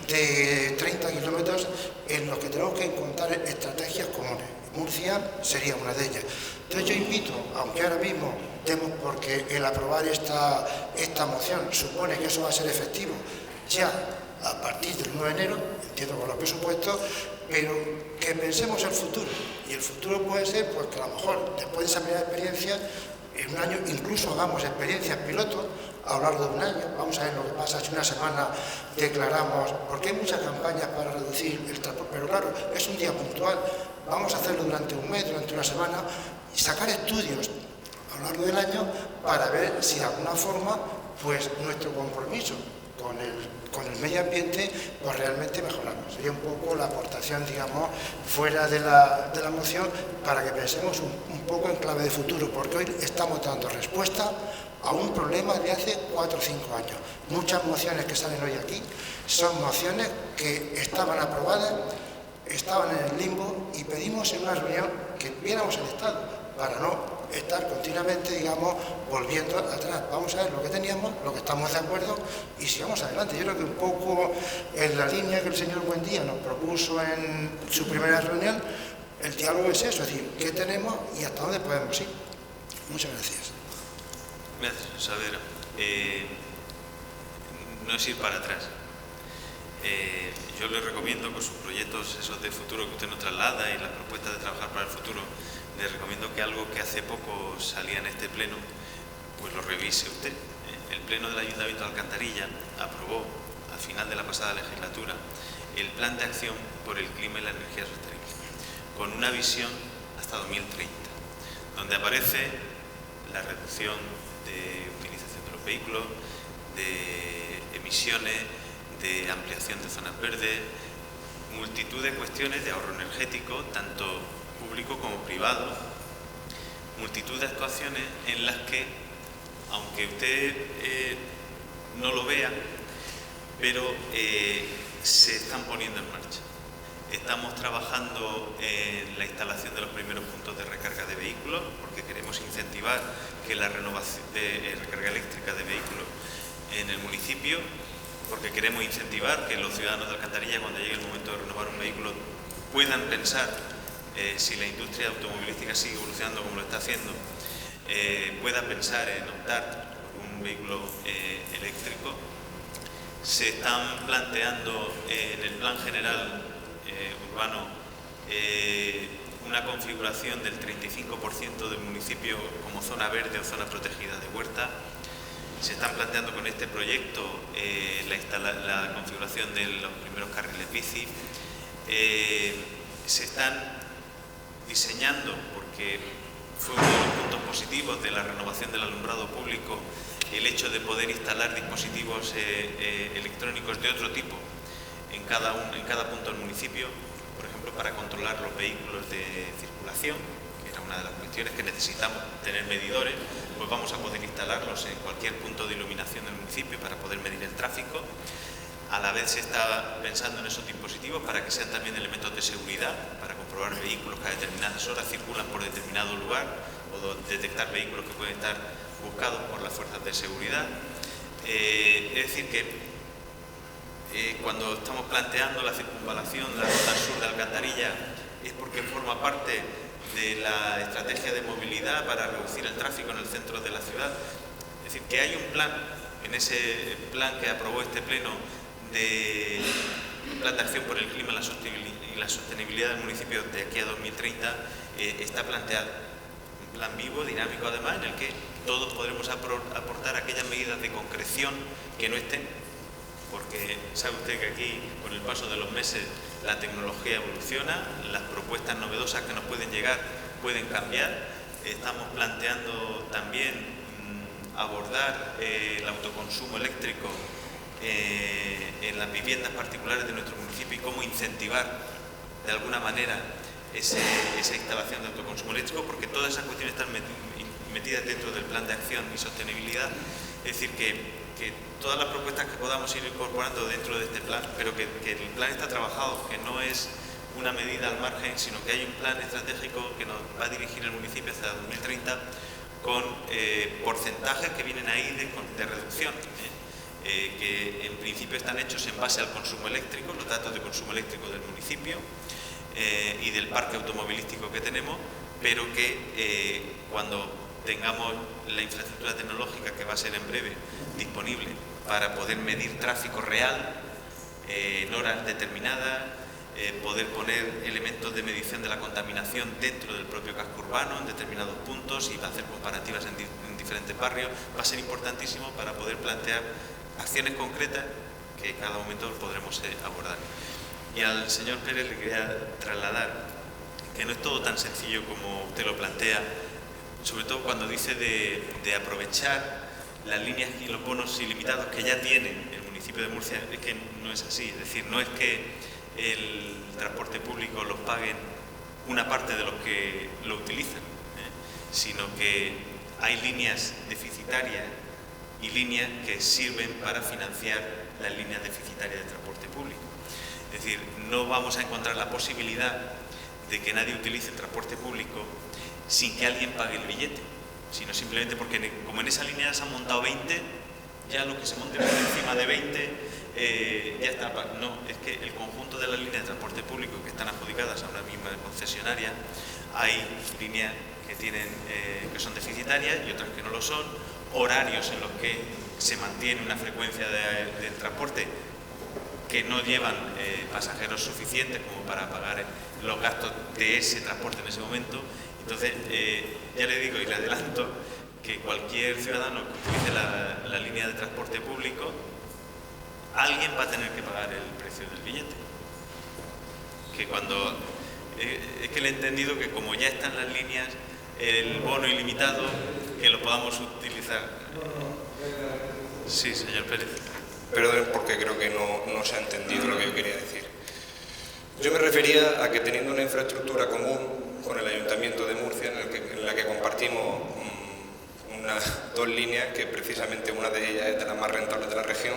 de 30 kilómetros en los que tenemos que encontrar estrategias comunes. Murcia sería una de ellas. Entonces yo invito, aunque ahora mismo demos porque el aprobar esta moción supone que eso va a ser efectivo ya a partir del 9 de enero, entiendo con los presupuestos, pero que pensemos el futuro. Y el futuro puede ser pues, que a lo mejor después de esa primera experiencia, en un año incluso hagamos experiencias pilotos a lo largo de un año. Vamos a ver lo que pasa si una semana declaramos, porque hay muchas campañas para reducir el transporte, pero claro, es un día puntual. Vamos a hacerlo durante un mes, durante una semana, y sacar estudios a lo largo del año para ver si de alguna forma pues nuestro compromiso con el medio ambiente pues realmente mejoramos. Sería un poco la aportación, digamos, fuera de la moción para que pensemos un poco en clave de futuro, porque hoy estamos dando respuesta a un problema de hace 4 o 5 años. Muchas mociones que salen hoy aquí son mociones que estaban aprobadas, estaban en el limbo y pedimos en una reunión que viéramos el Estado para no estar continuamente, digamos, volviendo atrás. Vamos a ver lo que teníamos, lo que estamos de acuerdo y sigamos adelante. Yo creo que un poco en la línea que el señor Buendía nos propuso en su primera reunión, el diálogo es eso, es decir, qué tenemos y hasta dónde podemos ir. Muchas gracias. Gracias, Saavedra. No es ir para atrás. Yo le recomiendo con sus proyectos esos de futuro que usted nos traslada y las propuestas de trabajar para el futuro, le recomiendo que algo que hace poco salía en este pleno, pues lo revise usted. El pleno del Ayuntamiento de Alcantarilla aprobó al final de la pasada legislatura el Plan de Acción por el Clima y la Energía Sostenible, con una visión hasta 2030, donde aparece la reducción de utilización de los vehículos, de emisiones, de ampliación de zonas verdes, multitud de cuestiones de ahorro energético, tanto público como privado, multitud de actuaciones en las que, aunque usted no lo vea, pero se están poniendo en marcha. Estamos trabajando en la instalación de los primeros puntos de recarga de vehículos, porque queremos incentivar que la renovación de recarga eléctrica de vehículos en el municipio, porque queremos incentivar que los ciudadanos de Alcantarilla, cuando llegue el momento de renovar un vehículo, puedan pensar, si la industria automovilística sigue evolucionando como lo está haciendo, pueda pensar en optar por un vehículo eléctrico. Se están planteando en el plan general urbano una configuración del 35% del municipio como zona verde o zona protegida de huerta. Se están planteando con este proyecto la configuración de los primeros carriles bici. Se están diseñando, porque fue uno de los puntos positivos de la renovación del alumbrado público, el hecho de poder instalar dispositivos electrónicos de otro tipo en cada punto del municipio, por ejemplo, para controlar los vehículos de circulación, que era una de las cuestiones que necesitamos tener medidores, pues vamos a poder instalarlos en cualquier punto de iluminación del municipio para poder medir el tráfico. A la vez se está pensando en esos dispositivos para que sean también elementos de seguridad, para comprobar vehículos que a determinadas horas circulan por determinado lugar o detectar vehículos que pueden estar buscados por las fuerzas de seguridad. Es decir que cuando estamos planteando la circunvalación, la ruta sur de Alcantarilla, es porque forma parte de la estrategia de movilidad para reducir el tráfico en el centro de la ciudad. Es decir, que hay un plan, en ese plan que aprobó este pleno, de plan de acción por el clima y la sostenibilidad del municipio de aquí a 2030, está planteado. Un plan vivo, dinámico además, en el que todos podremos aportar aquellas medidas de concreción que no estén, porque sabe usted que aquí, con el paso de los meses, la tecnología evoluciona, las propuestas novedosas que nos pueden llegar pueden cambiar. Estamos planteando también abordar el autoconsumo eléctrico en las viviendas particulares de nuestro municipio y cómo incentivar de alguna manera esa instalación de autoconsumo eléctrico, porque todas esas cuestiones están metidas dentro del plan de acción y sostenibilidad. Es decir, que todas las propuestas que podamos ir incorporando dentro de este plan, pero que el plan está trabajado, que no es una medida al margen, sino que hay un plan estratégico que nos va a dirigir el municipio hasta 2030 con porcentajes que vienen ahí de reducción, que en principio están hechos en base al consumo eléctrico, los datos de consumo eléctrico del municipio y del parque automovilístico que tenemos, pero que cuando tengamos la infraestructura tecnológica, que va a ser en breve disponible para poder medir tráfico real en horas determinadas, poder poner elementos de medición de la contaminación dentro del propio casco urbano en determinados puntos y hacer comparativas en diferentes barrios, va a ser importantísimo para poder plantear acciones concretas que en cada momento podremos abordar. Y al señor Pérez le quería trasladar que no es todo tan sencillo como usted lo plantea, sobre todo cuando dice de aprovechar las líneas y los bonos ilimitados que ya tiene el municipio de Murcia. Es que no es así, es decir, no es que el transporte público los paguen una parte de los que lo utilizan, sino que hay líneas deficitarias y líneas que sirven para financiar las líneas deficitarias de transporte público. Es decir, no vamos a encontrar la posibilidad de que nadie utilice el transporte público sin que alguien pague el billete, sino simplemente porque como en esa línea se han montado 20, ya lo que se monte por encima de 20 ya está. No, es que el conjunto de las líneas de transporte público que están adjudicadas a una misma concesionaria, hay líneas que son deficitarias y otras que no lo son, horarios en los que se mantiene una frecuencia de transporte que no llevan pasajeros suficientes como para pagar los gastos de ese transporte en ese momento. Entonces, ya le digo y le adelanto que cualquier ciudadano que utilice la línea de transporte público, alguien va a tener que pagar el precio del billete. Que cuando... es que le he entendido que como ya están las líneas, el bono ilimitado, que lo podamos utilizar. Sí, señor Pérez. Perdón, porque creo que no se ha entendido lo que yo quería decir. Yo me refería a que teniendo una infraestructura común con el Ayuntamiento de Murcia, en la que compartimos dos líneas, que precisamente una de ellas es de las más rentables de la región,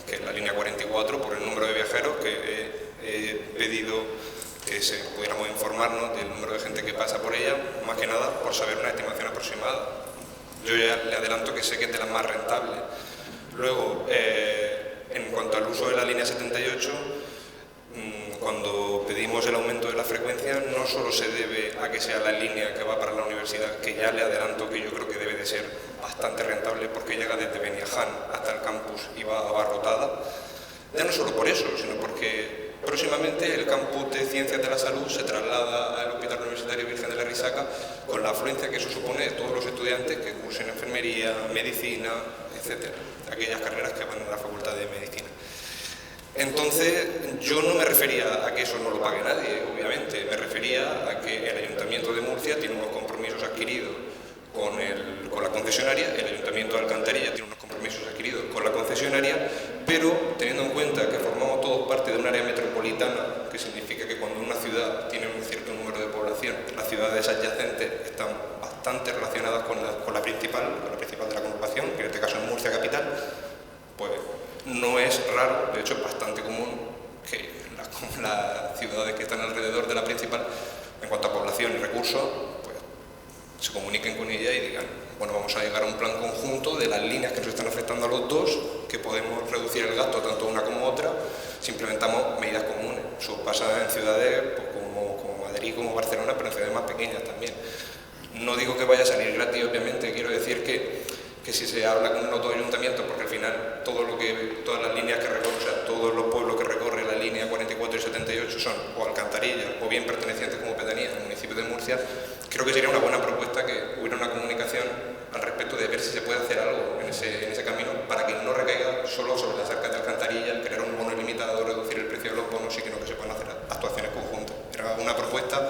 que es la línea 44, por el número de viajeros, que he pedido que pudiéramos informarnos del número de gente que pasa por ella, más que nada por saber una estimación aproximada. Yo ya le adelanto que sé que es de las más rentables. Luego, en cuanto al uso de la línea 78, cuando pedimos el aumento de la frecuencia, no solo se debe a que sea la línea que va para la universidad, que ya le adelanto que yo creo que debe de ser bastante rentable porque llega desde Beniaján hasta el campus y va abarrotada. Ya no solo por eso, sino porque próximamente el campus de Ciencias de la Salud se traslada al Hospital Universitario Virgen de la Risaca, con la afluencia que eso supone de todos los estudiantes que cursen enfermería, medicina, etcétera, aquellas carreras que van a la Facultad de Medicina. Entonces, yo no me refería a que eso no lo pague nadie, obviamente, me refería a que el Ayuntamiento de Murcia tiene unos compromisos adquiridos con la concesionaria, el Ayuntamiento de Alcantarilla tiene unos compromisos adquiridos con la concesionaria, pero teniendo en cuenta que formamos todos parte de un área metropolitana, que significa que cuando una ciudad tiene un cierto número de población, las ciudades adyacentes están bastante relacionadas con la principal de la conurbación, que en este caso es Murcia capital, pues no es raro, de hecho es bastante común que las ciudades que están alrededor de la principal, en cuanto a población y recursos, pues se comuniquen con ella y digan, bueno, vamos a llegar a un plan conjunto de las líneas que nos están afectando a los dos, que podemos reducir el gasto tanto una como otra si implementamos medidas comunes. Eso pasa en ciudades pues, como Madrid, como Barcelona, pero en ciudades más pequeñas también. No digo que vaya a salir gratis, obviamente, quiero decir que si se habla con un autoayuntamiento, porque al final todas las líneas que recorre, o sea, todos los pueblos que recorre la línea 44 y 78 son o alcantarillas o bien pertenecientes como pedanías al municipio de Murcia, creo que sería una buena propuesta que hubiera una comunicación al respecto de ver si se puede hacer algo en ese camino para que no recaiga solo sobre las arcas de alcantarilla, crear un bono ilimitado, reducir el precio de los bonos, sino que se puedan hacer actuaciones conjuntas. Era una propuesta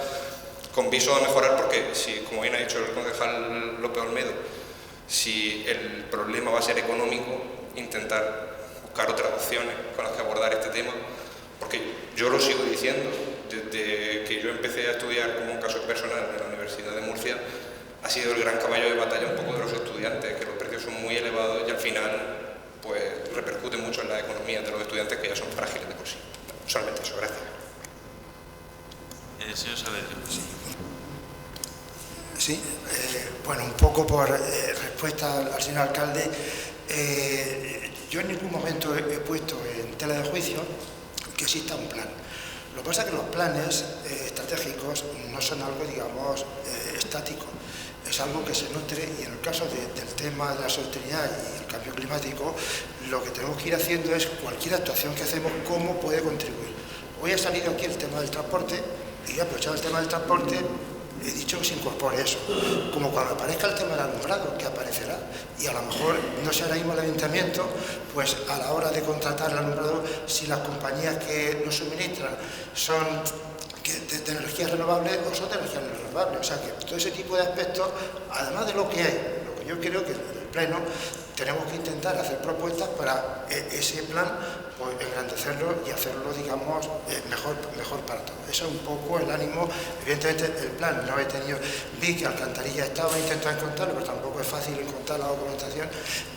con viso a mejorar porque, si, como bien ha dicho el concejal López Olmedo, si el problema va a ser económico, intentar buscar otras opciones con las que abordar este tema, porque yo lo sigo diciendo, desde que yo empecé a estudiar como un caso personal en la Universidad de Murcia, ha sido el gran caballo de batalla un poco de los estudiantes, que los precios son muy elevados y al final pues repercute mucho en la economía de los estudiantes, que ya son frágiles de por sí. Solamente eso, gracias. Señor Saavedra. Sí, bueno, un poco por respuesta al señor alcalde. Yo en ningún momento he puesto en tela de juicio que exista un plan. Lo que pasa es que los planes estratégicos no son algo, digamos, estático. Es algo que se nutre, y en el caso del tema de la sostenibilidad y el cambio climático, lo que tenemos que ir haciendo es cualquier actuación que hacemos, cómo puede contribuir. Hoy ha salido aquí el tema del transporte, y aprovechando el tema del transporte, he dicho que se incorpore eso. Como cuando aparezca el tema del alumbrado, que aparecerá, y a lo mejor no sé ahora mismo el ayuntamiento, pues a la hora de contratar el alumbrado, si las compañías que nos suministran son de energías renovables o son de energías renovables. O sea que todo ese tipo de aspectos, además de lo que hay, lo que yo creo que en el Pleno tenemos que intentar hacer propuestas para ese plan, pues engrandecerlo y hacerlo, digamos, mejor para todos. Eso es un poco el ánimo. Evidentemente el plan no he tenido, vi que Alcantarilla estaba intentando encontrarlo, pero tampoco es fácil encontrar la documentación,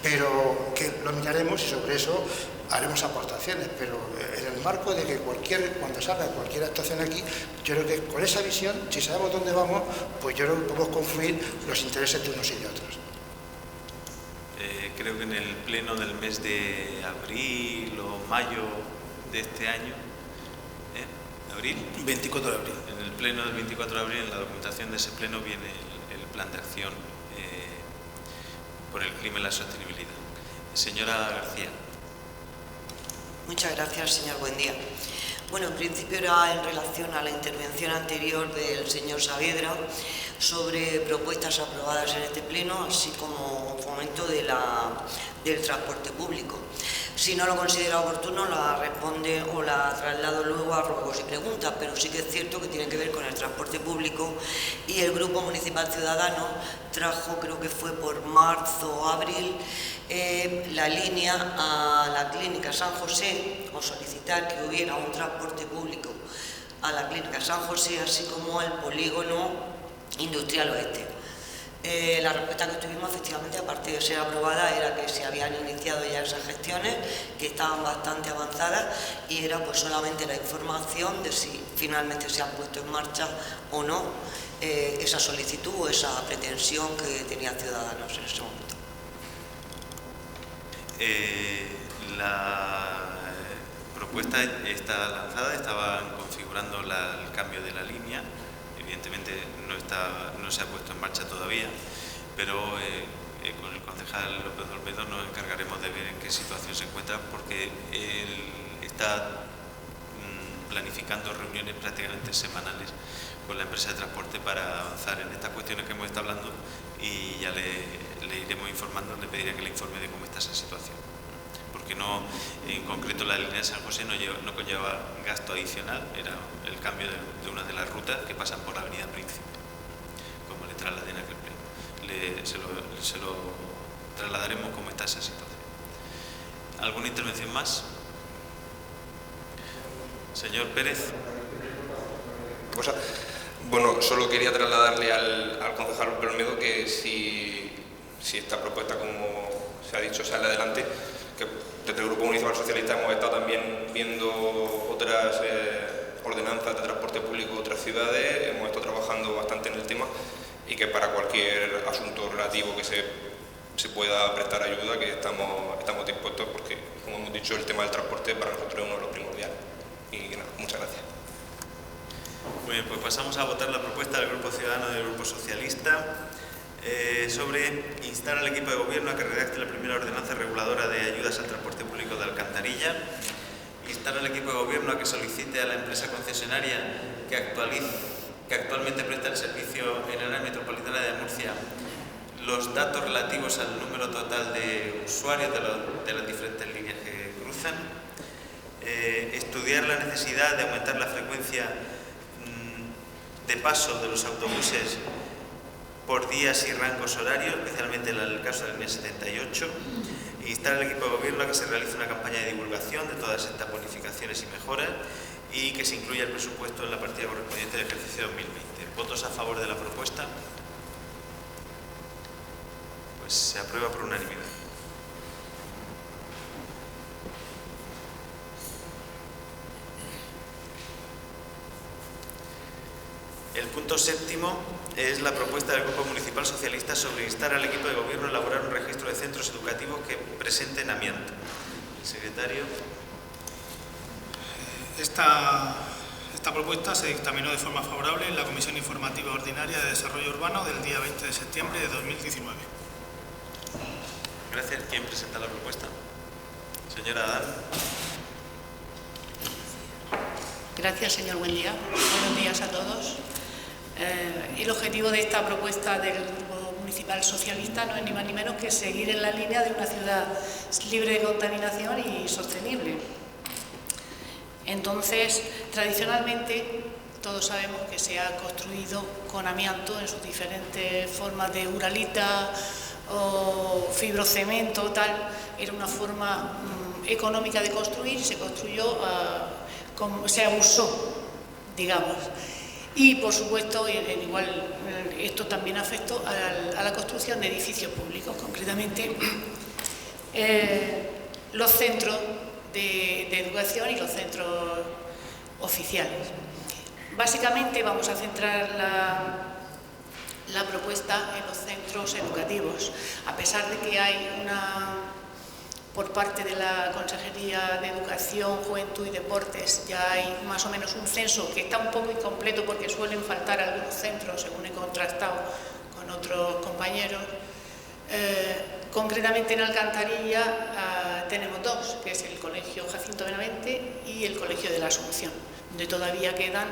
pero que lo miraremos y sobre eso haremos aportaciones, pero en el marco de que cuando salga cualquier actuación aquí, yo creo que con esa visión, si sabemos dónde vamos, pues yo creo que podemos confluir los intereses de unos y de otros. Creo que en el pleno del mes de abril o mayo de este año, ¿abril? 24 de abril. En el pleno del 24 de abril, en la documentación de ese pleno, viene el plan de acción por el clima y la sostenibilidad. Señora García. Muchas gracias, señor Buendía. Bueno, en principio era en relación a la intervención anterior del señor Saavedra sobre propuestas aprobadas en este pleno, así como fomento del transporte público. Si no lo considera oportuno, la responde o la traslado luego a ruegos y preguntas, pero sí que es cierto que tiene que ver con el transporte público, y el Grupo Municipal Ciudadano trajo, creo que fue por marzo o abril, la línea a la Clínica San José, o solicitar que hubiera un transporte público a la Clínica San José, así como al Polígono Industrial Oeste. La respuesta que tuvimos, efectivamente, aparte de ser aprobada, era que se habían iniciado ya esas gestiones, que estaban bastante avanzadas, y era pues solamente la información de si finalmente se han puesto en marcha o no esa solicitud o esa pretensión que tenían Ciudadanos en ese momento. La propuesta está lanzada, estaban configurando el cambio de la línea. Evidentemente no se ha puesto en marcha todavía, pero con el concejal López Olmedo nos encargaremos de ver en qué situación se encuentra, porque él está planificando reuniones prácticamente semanales con la empresa de transporte para avanzar en estas cuestiones que hemos estado hablando, y ya le iremos informando, le pediré que le informe de cómo está esa situación. Porque no, en concreto la línea de San José no conlleva gasto adicional, era el cambio de una de las rutas que pasan por la avenida Príncipe, como le trasladé en aquel pleno. Se lo trasladaremos cómo está esa situación. ¿Alguna intervención más? Señor Pérez. Bueno, solo quería trasladarle al concejal Olmedo que si esta propuesta, como se ha dicho, sale adelante, que desde el Grupo Municipal Socialista hemos estado también viendo otras ordenanzas de transporte público de otras ciudades, hemos estado trabajando bastante en el tema, y que para cualquier asunto relativo que se pueda prestar ayuda, que estamos dispuestos, porque, como hemos dicho, el tema del transporte para nosotros es uno de los primordiales. Y nada, muchas gracias. Muy bien, pues pasamos a votar la propuesta del Grupo Ciudadano y del Grupo Socialista sobre instar al equipo de gobierno a que redacte la primera ordenanza reguladora de ayudas al transporte público de Alcantarilla, instar al equipo de gobierno a que solicite a la empresa concesionaria que actualmente presta el servicio en el área metropolitana de Murcia los datos relativos al número total de usuarios de las diferentes líneas que cruzan, estudiar la necesidad de aumentar la frecuencia de paso de los autobuses por días y rangos horarios, especialmente en el caso de la línea 78, e instar al equipo de gobierno a que se realice una campaña de divulgación de todas estas bonificaciones y mejoras, y que se incluya el presupuesto en la partida correspondiente del ejercicio 2020. ¿Votos a favor de la propuesta? Se aprueba por unanimidad. El punto séptimo es la propuesta del Grupo Municipal Socialista sobre instar al equipo de gobierno a elaborar un registro de centros educativos que presenten amianto. El secretario. Esta propuesta se dictaminó de forma favorable en la Comisión Informativa Ordinaria de Desarrollo Urbano del día 20 de septiembre de 2019. Gracias. ¿Quién presenta la propuesta? Señora Adán. Gracias, señor Buendía. Buenos días a todos. El objetivo de esta propuesta del Grupo Municipal Socialista no es ni más ni menos que seguir en la línea de una ciudad libre de contaminación y sostenible. Entonces, tradicionalmente, todos sabemos que se ha construido con amianto en sus diferentes formas de uralita o fibrocemento, tal. Era una forma económica de construir y se construyó, se abusó, digamos. Y, por supuesto, igual esto también afectó a la construcción de edificios públicos, concretamente los centros de educación y los centros oficiales. Básicamente vamos a centrar la propuesta en los centros educativos, a pesar de que hay por parte de la Consejería de Educación, Juventud y Deportes, ya hay más o menos un censo que está un poco incompleto porque suelen faltar algunos centros, según he contrastado con otros compañeros. Concretamente en Alcantarilla tenemos dos, que es el Colegio Jacinto Benavente y el Colegio de la Asunción, donde todavía quedan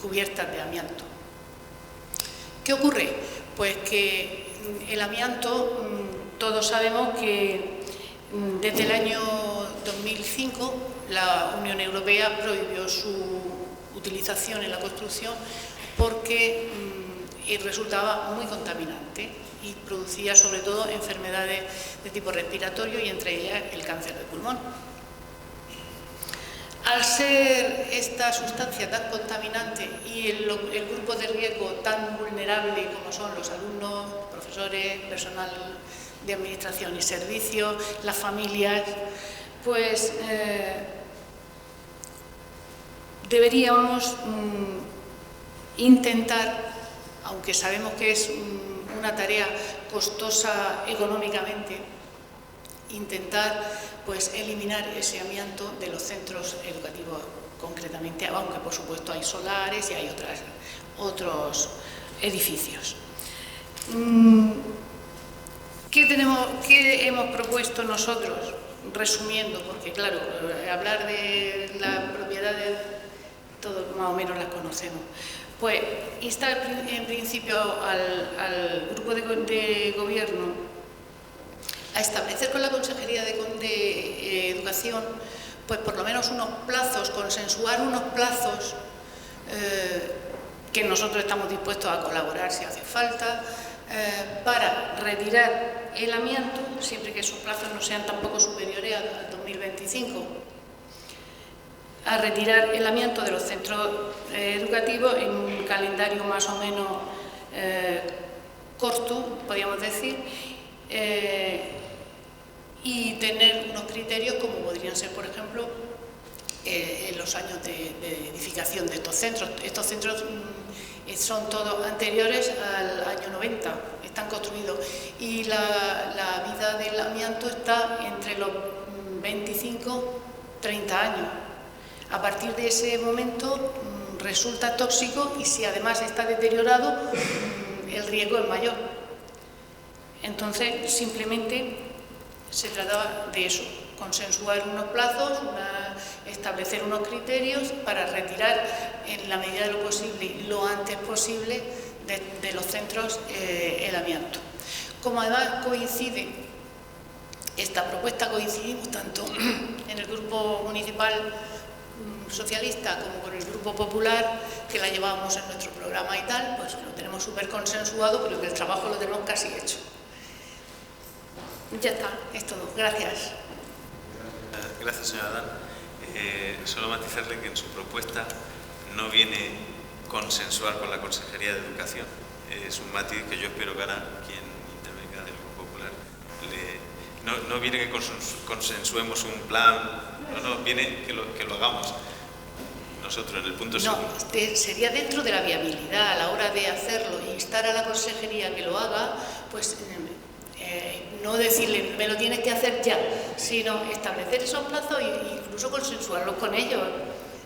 cubiertas de amianto. ¿Qué ocurre? Pues que el amianto, todos sabemos que desde el año 2005 la Unión Europea prohibió su utilización en la construcción porque resultaba muy contaminante y producía sobre todo enfermedades de tipo respiratorio y entre ellas el cáncer de pulmón. Al ser esta sustancia tan contaminante y el grupo de riesgo tan vulnerable como son los alumnos, profesores, personal de administración y servicios, las familias, pues deberíamos intentar, aunque sabemos que es una tarea costosa económicamente, intentar pues eliminar ese amianto de los centros educativos concretamente, aunque por supuesto hay solares y hay otros edificios. ¿Qué hemos propuesto nosotros? Resumiendo, porque claro, hablar de las propiedades todos más o menos las conocemos. Pues instar en principio al grupo de gobierno a establecer con la Consejería de Educación pues por lo menos unos plazos, consensuar unos plazos que nosotros estamos dispuestos a colaborar si hace falta, para retirar el amianto, siempre que esos plazos no sean tampoco superiores al 2025, a retirar el amianto de los centros educativos en un calendario más o menos corto, podríamos decir, y tener unos criterios como podrían ser, por ejemplo, en los años de edificación de estos centros. Estos centros son todos anteriores al año 90, están construidos, y la vida del amianto está entre los 25-30 años. A partir de ese momento resulta tóxico y si además está deteriorado, el riesgo es mayor. Entonces, simplemente se trataba de eso, consensuar unos plazos, establecer unos criterios para retirar en la medida de lo posible, lo antes posible, de los centros el amianto. Como además coincide, esta propuesta coincidimos tanto en el Grupo Municipal Socialista como con el Grupo Popular, que la llevábamos en nuestro programa y tal, pues lo tenemos súper consensuado, pero que el trabajo lo tenemos casi hecho. Ya está, es todo. Gracias. Gracias, señora Adán. Solo matizarle que en su propuesta no viene consensuar con la Consejería de Educación. Es un matiz que yo espero que hará quien intervenga no viene que consensuemos un plan, no, viene que lo hagamos nosotros en el punto segundo. No, sería dentro de la viabilidad a la hora de hacerlo, instar a la consejería que lo haga, pues no decirle, me lo tienes que hacer ya, sino establecer esos plazos e incluso consensuarlos con ellos,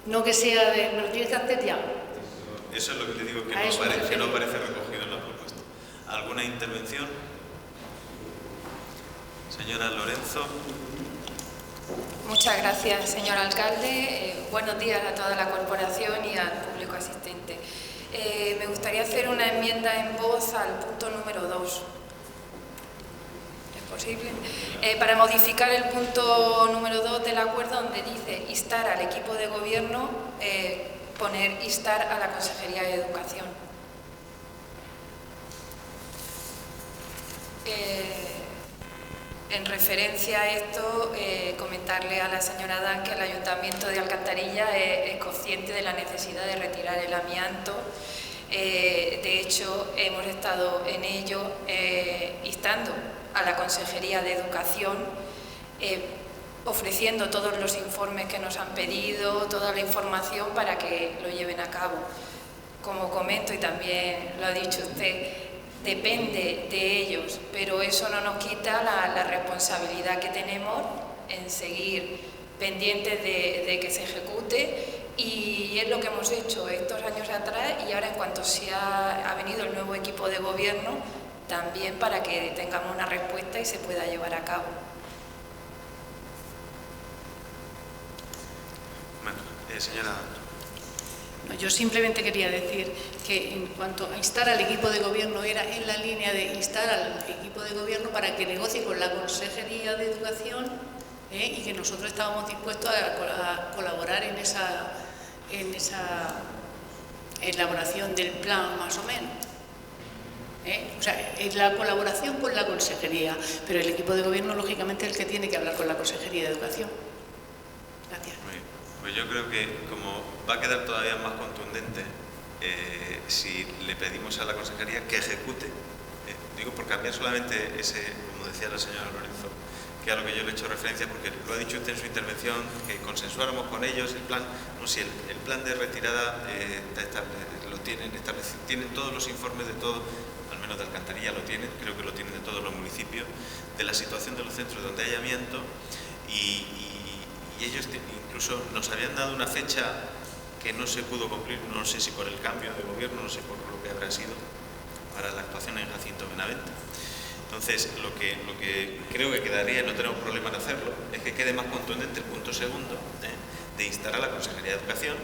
no que sea de, me lo tienes que hacer ya. Eso es lo que te digo, que no aparece recogido en la propuesta. ¿Alguna intervención? Señora Lorenzo. Muchas gracias, señor alcalde. Buenos días a toda la corporación y al público asistente. Me gustaría hacer una enmienda en voz al punto número 2. ¿Es posible? Para modificar el punto número 2 del acuerdo, donde dice instar al equipo de gobierno, poner instar a la Consejería de Educación. En referencia a esto, comentarle a la señora Dan que el Ayuntamiento de Alcantarilla es consciente de la necesidad de retirar el amianto. De hecho, hemos estado en ello instando a la Consejería de Educación, ofreciendo todos los informes que nos han pedido, toda la información para que lo lleven a cabo. Como comento, y también lo ha dicho usted, depende de ellos, pero eso no nos quita la responsabilidad que tenemos en seguir pendientes de que se ejecute, y es lo que hemos hecho estos años atrás y ahora en cuanto ha venido el nuevo equipo de gobierno, también para que tengamos una respuesta y se pueda llevar a cabo. Bueno, señora... No, yo simplemente quería decir que en cuanto a instar al equipo de gobierno, era en la línea de instar al equipo de gobierno para que negocie con la Consejería de Educación, y que nosotros estábamos dispuestos a colaborar en esa elaboración del plan, más o menos. O sea, es la colaboración con la Consejería, pero el equipo de gobierno, lógicamente, es el que tiene que hablar con la Consejería de Educación. Gracias. Muy bien. Pues yo creo que, como va a quedar todavía más contundente, si le pedimos a la Consejería que ejecute, digo por cambiar solamente ese, como decía la señora Lorenzo, que a lo que yo le he hecho referencia, porque lo ha dicho usted en su intervención, que consensuáramos con ellos el plan. No, si el plan de retirada lo tienen establecido, tienen todos los informes de todo, al menos de Alcantarilla lo tienen, creo que lo tienen de todos los municipios, de la situación de los centros donde hay amianto, y ellos incluso nos habían dado una fecha que no se pudo cumplir, no sé si por el cambio de gobierno, no sé por lo que habrá sido, para la actuación en Jacinto Benavente. Entonces, lo que creo que quedaría, y no tenemos problema en hacerlo, es que quede más contundente el punto segundo, de instar a la Consejería de Educación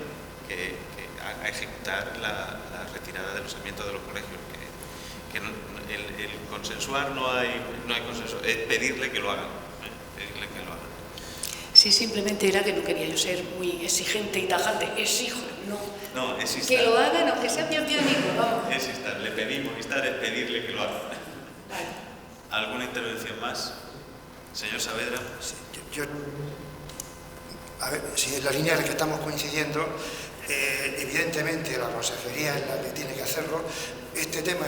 a ejecutar la retirada de los amiantos de los colegios. Que no, el consensuar no hay consenso, es pedirle que lo hagan. Pedirle que lo hagan. Sí, simplemente era que no quería yo ser muy exigente y tajante. Exijo, no es instar. Que lo hagan, aunque sea mi amigo, vamos. Es instar, le pedimos, instar es pedirle que lo hagan. Vale. ¿Alguna intervención más? Señor Saavedra. Sí, a ver, si en la línea en la que estamos coincidiendo, evidentemente la Consejería es la que tiene que hacerlo. Este tema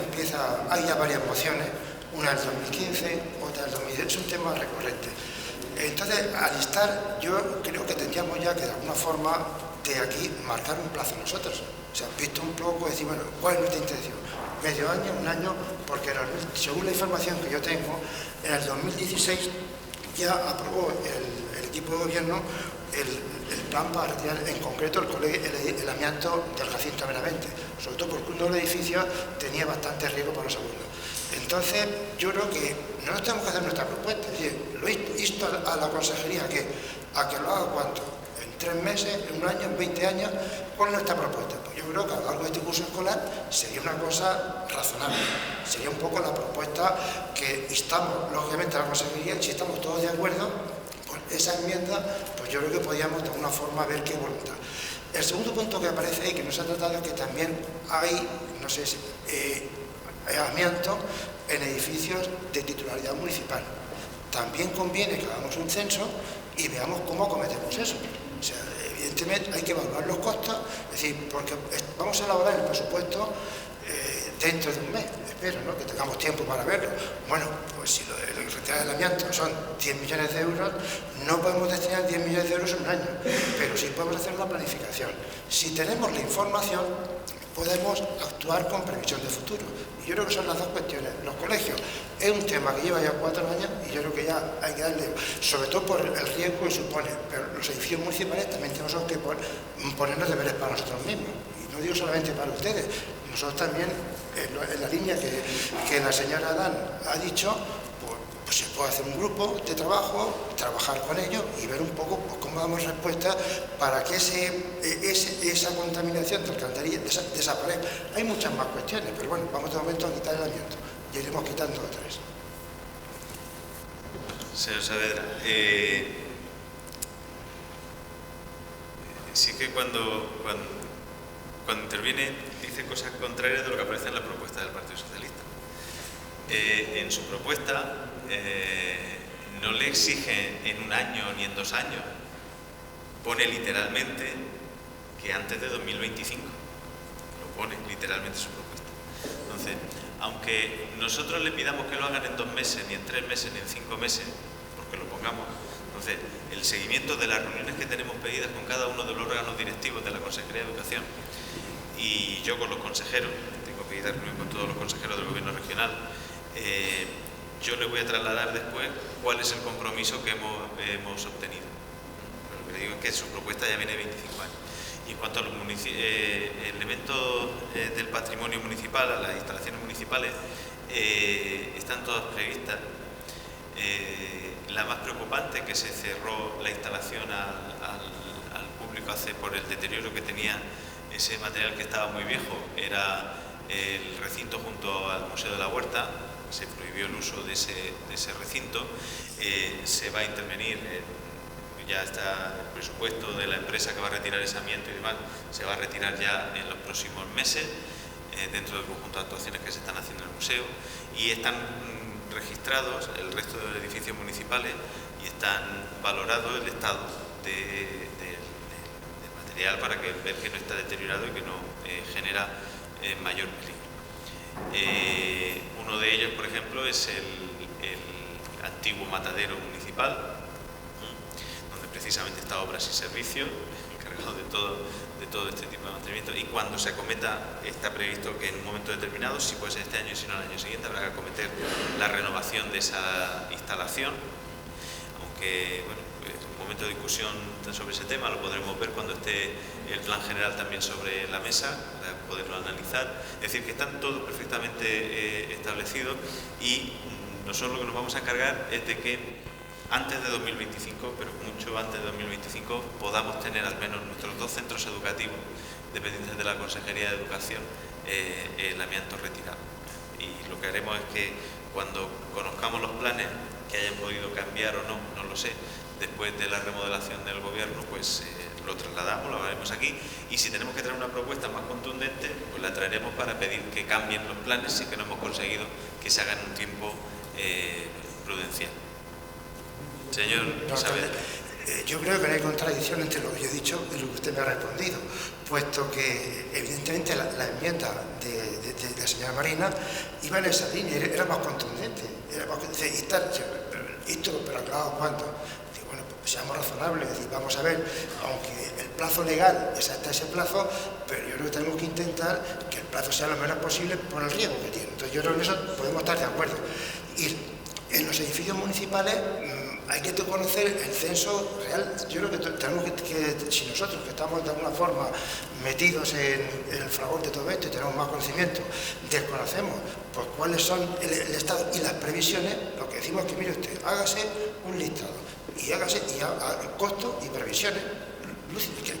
hay ya varias mociones, una del 2015, otra del 2010, es un tema recurrente. Entonces, al instar, yo creo que tendríamos ya que de alguna forma de aquí marcar un plazo nosotros. O sea, visto un poco, decir, bueno, ¿cuál es nuestra intención? Medio año, un año, porque según la información que yo tengo, en el 2016 ya aprobó el equipo de gobierno el plan para retirar en concreto el amianto del Jacinto Benavente, sobre todo porque uno de los edificios tenía bastante riesgo para los alumnos. Entonces, yo creo que no nos tenemos que hacer nuestra propuesta, es decir, lo insto a la Consejería a que lo haga ¿cuánto? En 3 meses, en un año, en 20 años, ¿cuál es nuestra propuesta? Pues yo creo que a lo largo de este curso escolar sería una cosa razonable, sería un poco la propuesta que instamos, lógicamente, a la Consejería, si estamos todos de acuerdo, pues esa enmienda, pues yo creo que podríamos de alguna forma ver qué voluntad. El segundo punto que aparece ahí, que no se ha tratado, es que también hay, no sé si, amianto en edificios de titularidad municipal. También conviene que hagamos un censo y veamos cómo acometemos eso. O sea, evidentemente hay que evaluar los costos, es decir, porque vamos a elaborar el presupuesto dentro de un mes, espero, ¿no?, que tengamos tiempo para verlo. Bueno, pues si lo de retirar el amianto son 10 millones de euros, no podemos destinar 10 millones de euros en un año, pero sí podemos hacer una planificación. Si tenemos la información, podemos actuar con previsión de futuro. Y yo creo que son las dos cuestiones. Los colegios es un tema que lleva ya 4 años y yo creo que ya hay que darle, sobre todo por el riesgo que supone, pero los edificios municipales también tenemos que ponernos deberes para nosotros mismos. Y no digo solamente para ustedes, nosotros también, en la línea que la señora Adán ha dicho, pues se puede hacer un grupo de trabajo, trabajar con ellos y ver un poco pues, cómo damos respuesta para que esa contaminación de alcantarilla desaparezca. Hay muchas más cuestiones, pero bueno, vamos de momento a quitar el amianto y iremos quitando otras. Señor Saavedra, sí que cuando interviene dice cosas contrarias de lo que aparece en la propuesta del Partido Socialista. En su propuesta no le exige en un año ni en 2 años, pone literalmente que antes de 2025, lo pone literalmente en su propuesta. Entonces, aunque nosotros le pidamos que lo hagan en 2 meses, ni en 3 meses, ni en 5 meses, porque lo pongamos, entonces el seguimiento de las reuniones que tenemos pedidas con cada uno de los órganos directivos de la Consejería de Educación y yo con los consejeros, tengo pedida reunión con todos los consejeros del Gobierno regional, yo le voy a trasladar después cuál es el compromiso que hemos obtenido. Lo que le digo es que su propuesta ya viene de 25 años. Y en cuanto a los elementos del patrimonio municipal, a las instalaciones municipales, están todas previstas. La más preocupante, que se cerró la instalación al público por el deterioro que tenía ese material que estaba muy viejo, era el recinto junto al Museo de la Huerta. Se prohibió el uso de ese recinto. Se va a intervenir, ya está el presupuesto de la empresa que va a retirar ese amianto y demás, se va a retirar ya en los próximos meses, dentro del conjunto de actuaciones que se están haciendo en el museo, y están registrados el resto de los edificios municipales y están valorados el estado del material para ver que no está deteriorado y que no genera mayor peligro. Uno de ellos, por ejemplo, es el antiguo matadero municipal, donde precisamente está Obras y Servicios, encargado de todo este tipo de mantenimiento, y cuando se acometa está previsto que en un momento determinado, si puede ser este año y si no el año siguiente, habrá que acometer la renovación de esa instalación, aunque bueno, pues, un momento de discusión sobre ese tema lo podremos ver cuando esté el plan general también sobre la mesa, para poderlo analizar. Es decir, que están todos perfectamente establecidos y nosotros lo que nos vamos a encargar es de que antes de 2025, pero mucho antes de 2025, podamos tener al menos nuestros 2 centros educativos dependientes de la Consejería de Educación el amianto retirado. Y lo que haremos es que cuando conozcamos los planes, que hayan podido cambiar o no, no lo sé, después de la remodelación del Gobierno, pues lo trasladamos, lo haremos aquí, y si tenemos que traer una propuesta más contundente, pues la traeremos para pedir que cambien los planes si que no hemos conseguido que se hagan en un tiempo prudencial. Señor Saavedra. Yo creo que no hay contradicción entre lo que yo he dicho y lo que usted me ha respondido, puesto que evidentemente la enmienda de la señora Marina iba en esa línea, era más contundente, pero aclarado cuándo. Bueno, pues seamos razonables, es decir, vamos a ver, aunque el plazo legal es hasta ese plazo, pero yo creo que tenemos que intentar que el plazo sea lo menos posible por el riesgo que tiene. Entonces yo creo que en eso podemos estar de acuerdo. Y en los edificios municipales hay que conocer el censo real. Yo creo que tenemos que si nosotros que estamos de alguna forma metidos en el fragor de todo esto y tenemos más conocimiento, desconocemos pues cuáles son el estado y las previsiones, lo que decimos es que, mire usted, hágase un listado y hágase costos y previsiones,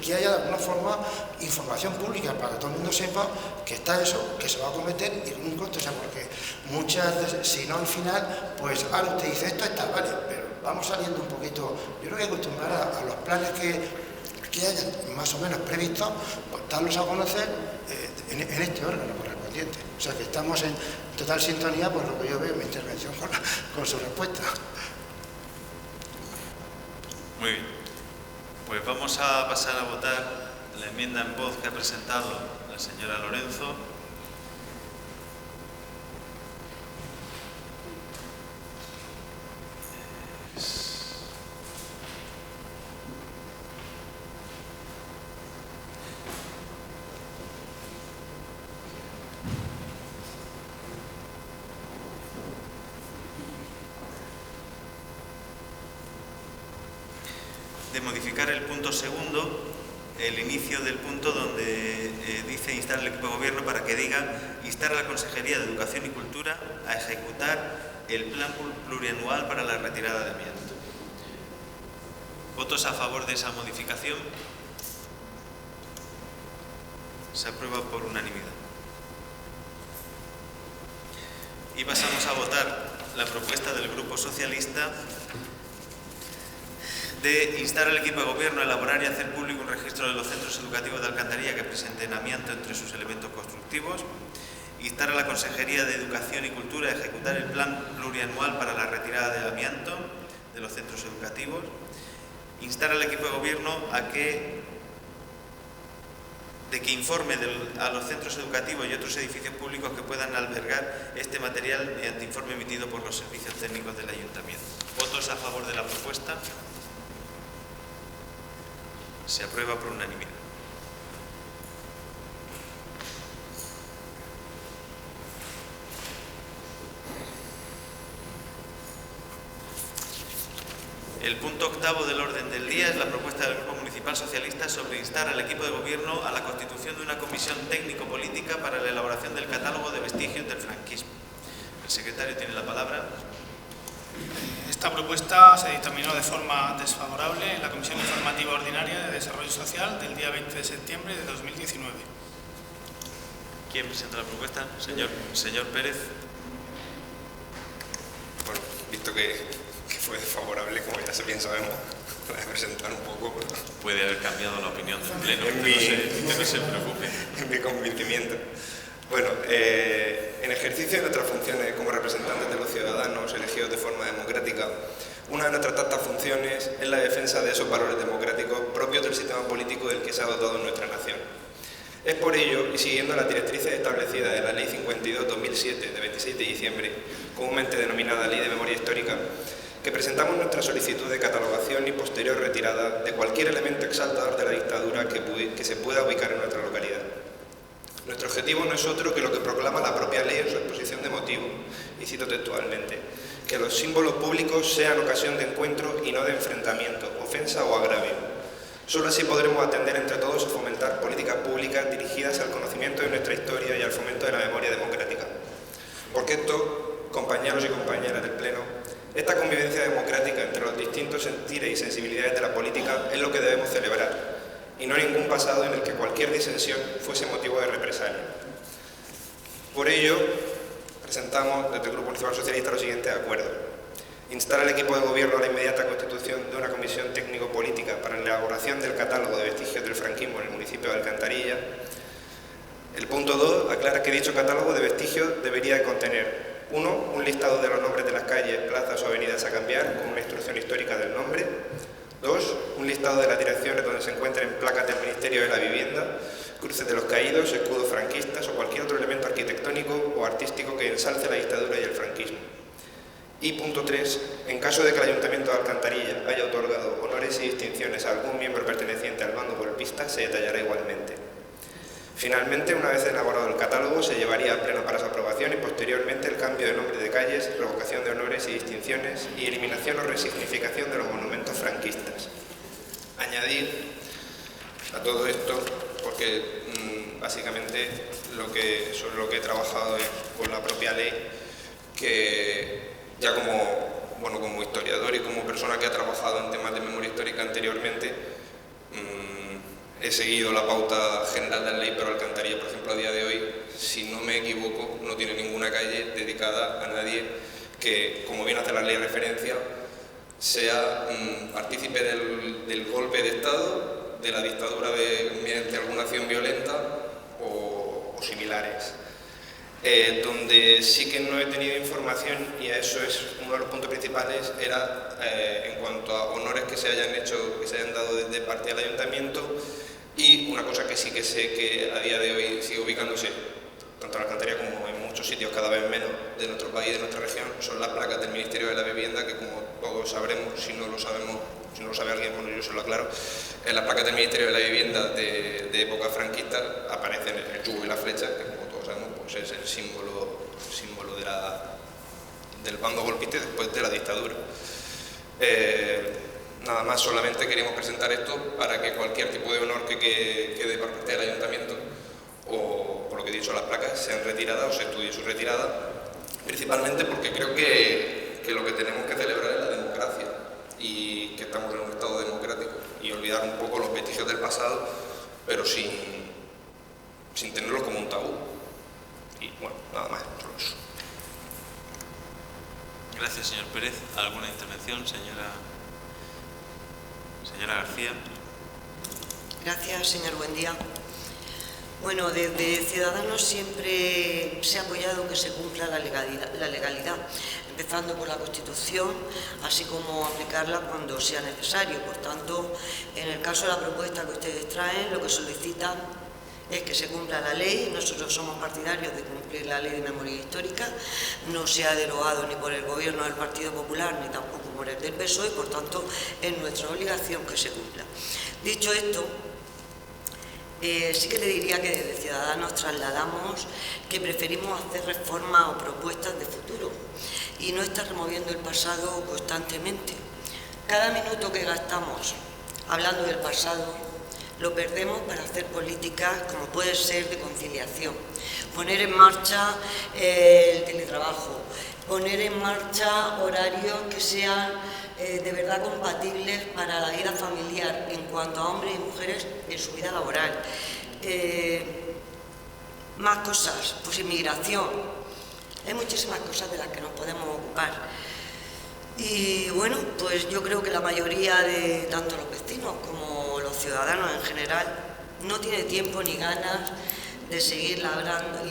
que haya de alguna forma información pública para que todo el mundo sepa que está eso, que se va a cometer y con un costo, o sea, porque muchas veces, si no al final, pues ahora usted dice esto está vale, pero vamos saliendo un poquito. Yo creo que hay que acostumbrar a los planes que hayan más o menos previstos, pues darlos a conocer en este órgano correspondiente. O sea que estamos en total sintonía por lo que yo veo en mi intervención con su respuesta. Muy bien. Pues vamos a pasar a votar la enmienda en voz que ha presentado la señora Lorenzo. de modificar el punto segundo, el inicio del punto donde dice instar al equipo de gobierno para que diga instar a la Consejería de Educación y Cultura a ejecutar el plan plurianual para la retirada de amianto. ¿Votos a favor de esa modificación? Se aprueba por unanimidad. Y pasamos a votar la propuesta del Grupo Socialista de instar al equipo de gobierno a elaborar y hacer público un registro de los centros educativos de Alcantarilla que presenten amianto entre sus elementos constructivos, instar a la Consejería de Educación y Cultura a ejecutar el plan plurianual para la retirada del amianto de los centros educativos, instar al equipo de gobierno a que informe a los centros educativos y otros edificios públicos que puedan albergar este material mediante informe emitido por los servicios técnicos del Ayuntamiento. ¿Votos a favor de la propuesta? Se aprueba por unanimidad. El punto octavo del orden del día es la propuesta del Grupo Municipal Socialista sobre instar al equipo de gobierno a la constitución de una comisión técnico-política para la elaboración del catálogo de vestigios del franquismo. El secretario tiene la palabra. Esta propuesta se dictaminó de forma desfavorable en la Comisión Informativa Ordinaria de Desarrollo Social del día 20 de septiembre de 2019. ¿Quién presenta la propuesta? Señor Pérez. Bueno, visto que fue desfavorable, como ya bien sabemos, voy a presentar un poco. Puede haber cambiado la opinión del Pleno, no se preocupe. En mi convencimiento. Bueno, en ejercicio de nuestras funciones como representantes de los ciudadanos elegidos de forma democrática, una de nuestras tantas funciones es la defensa de esos valores democráticos propios del sistema político del que se ha dotado nuestra nación. Es por ello, y siguiendo las directrices establecidas en la Ley 52/2007 de 26 de diciembre, comúnmente denominada Ley de Memoria Histórica, que presentamos nuestra solicitud de catalogación y posterior retirada de cualquier elemento exaltador de la dictadura que se pueda ubicar en nuestra localidad. Nuestro objetivo no es otro que lo que proclama la propia ley en su exposición de motivos, y cito textualmente, que los símbolos públicos sean ocasión de encuentro y no de enfrentamiento, ofensa o agravio. Solo así podremos atender entre todos a fomentar políticas públicas dirigidas al conocimiento de nuestra historia y al fomento de la memoria democrática. Porque esto, compañeros y compañeras del Pleno, esta convivencia democrática entre los distintos sentires y sensibilidades de la política es lo que debemos celebrar, y no ningún pasado en el que cualquier disensión fuese motivo de represalia. Por ello, presentamos desde el Grupo Municipal Socialista los siguientes acuerdos. Instar al equipo de gobierno a la inmediata constitución de una comisión técnico-política para la elaboración del catálogo de vestigios del franquismo en el municipio de Alcantarilla. El punto 2 aclara que dicho catálogo de vestigios debería de contener 1. Un listado de los nombres de las calles, plazas o avenidas a cambiar, con una instrucción histórica del nombre. 2. Un listado de las direcciones donde se encuentren placas del Ministerio de la Vivienda, cruces de los caídos, escudos franquistas o cualquier otro elemento arquitectónico o artístico que ensalce la dictadura y el franquismo. Y punto 3. En caso de que el Ayuntamiento de Alcantarilla haya otorgado honores y distinciones a algún miembro perteneciente al bando golpista, se detallará igualmente. Finalmente, una vez elaborado el catálogo, se llevaría a pleno para su aprobación y posteriormente el cambio de nombre de calles, revocación de honores y distinciones y eliminación o resignificación de los monumentos franquistas. Añadir a todo esto, porque básicamente sobre lo que he trabajado es con la propia ley, que ya como historiador y como persona que ha trabajado en temas de memoria histórica anteriormente, he seguido la pauta general de la ley, pero Alcantarilla, por ejemplo, a día de hoy, si no me equivoco, no tiene ninguna calle dedicada a nadie que, como bien hace la ley referencia, sea partícipe del golpe de Estado, de la dictadura mediante alguna acción violenta o similares. Donde sí que no he tenido información, y a eso es uno de los puntos principales, era en cuanto a honores que se hayan hecho, que se hayan dado desde parte del Ayuntamiento. Y una cosa que sí que sé que a día de hoy sigue ubicándose, tanto en Alcantarilla como en muchos sitios cada vez menos de nuestro país y de nuestra región, son las placas del Ministerio de la Vivienda, que como todos sabremos, si no lo sabe alguien, bueno, yo se lo aclaro, en las placas del Ministerio de la Vivienda de época franquista aparecen el yugo y la flecha, que como todos sabemos pues es el símbolo del bando golpista después de la dictadura. Nada más, solamente queríamos presentar esto para que cualquier tipo de honor que quede por parte del ayuntamiento, o por lo que he dicho, las placas sean retiradas o se estudie su retirada, principalmente porque creo que lo que tenemos que celebrar es la democracia y que estamos en un estado democrático, y olvidar un poco los vestigios del pasado, pero sin tenerlos como un tabú. Y bueno, nada más, solo eso. Gracias, señor Pérez. ¿Alguna intervención, señora García? Gracias, señor Buendía. Bueno, desde Ciudadanos siempre se ha apoyado que se cumpla la legalidad, empezando por la Constitución, así como aplicarla cuando sea necesario. Por tanto, en el caso de la propuesta que ustedes traen, lo que solicitan es que se cumpla la ley. Nosotros somos partidarios de cumplir la ley de memoria histórica. No se ha derogado ni por el gobierno del Partido Popular ni tampoco por el del PSOE, y por tanto es nuestra obligación que se cumpla. Dicho esto, sí que le diría que desde Ciudadanos trasladamos que preferimos hacer reformas o propuestas de futuro y no estar removiendo el pasado constantemente. Cada minuto que gastamos hablando del pasado lo perdemos para hacer políticas como puede ser de conciliación, poner en marcha el teletrabajo, poner en marcha horarios que sean de verdad compatibles para la vida familiar en cuanto a hombres y mujeres en su vida laboral. Más cosas, pues inmigración. Hay muchísimas cosas de las que nos podemos ocupar. Y bueno, pues yo creo que la mayoría de tanto los vecinos como los ciudadanos en general no tiene tiempo ni ganas de seguir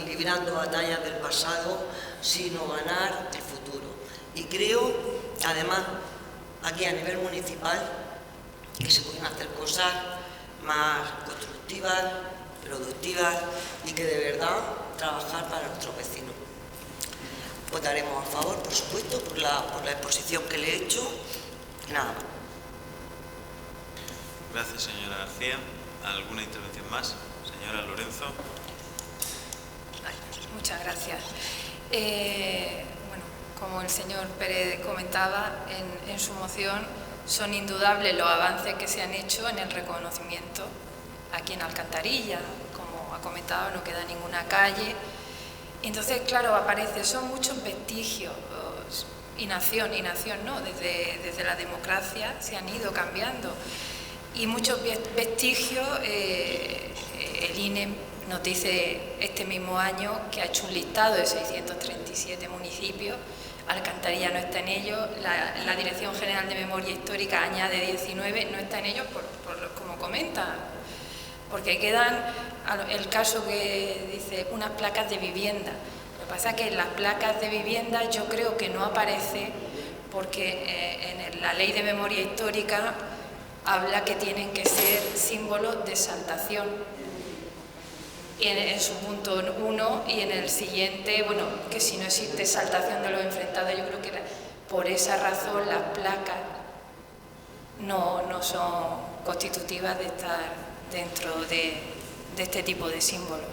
librando batallas del pasado, sino ganar el futuro. Y creo, además, aquí a nivel municipal, que se pueden hacer cosas más constructivas, productivas y que de verdad trabajar para nuestros vecinos. Votaremos a favor, por supuesto, por la exposición que le he hecho. Nada más. Gracias, señora García. ¿Alguna intervención más? Señora Lorenzo. Muchas gracias. Bueno, como el señor Pérez comentaba en su moción, son indudables los avances que se han hecho en el reconocimiento aquí en Alcantarilla. Como ha comentado, no queda ninguna calle. Entonces, claro, son muchos vestigios, y nación no, desde la democracia se han ido cambiando. Y muchos vestigios, el INE nos dice este mismo año que ha hecho un listado de 637 municipios, Alcantarilla no está en ellos, la Dirección General de Memoria Histórica añade 19, no está en ellos como comenta, porque quedan, el caso que dice, unas placas de vivienda. Lo que pasa es que en las placas de vivienda yo creo que no aparece porque en la Ley de Memoria Histórica habla que tienen que ser símbolos de exaltación. En su punto 1 y en el siguiente, bueno, que si no existe exaltación de los enfrentados, yo creo que por esa razón las placas no son constitutivas de estar dentro de este tipo de símbolos.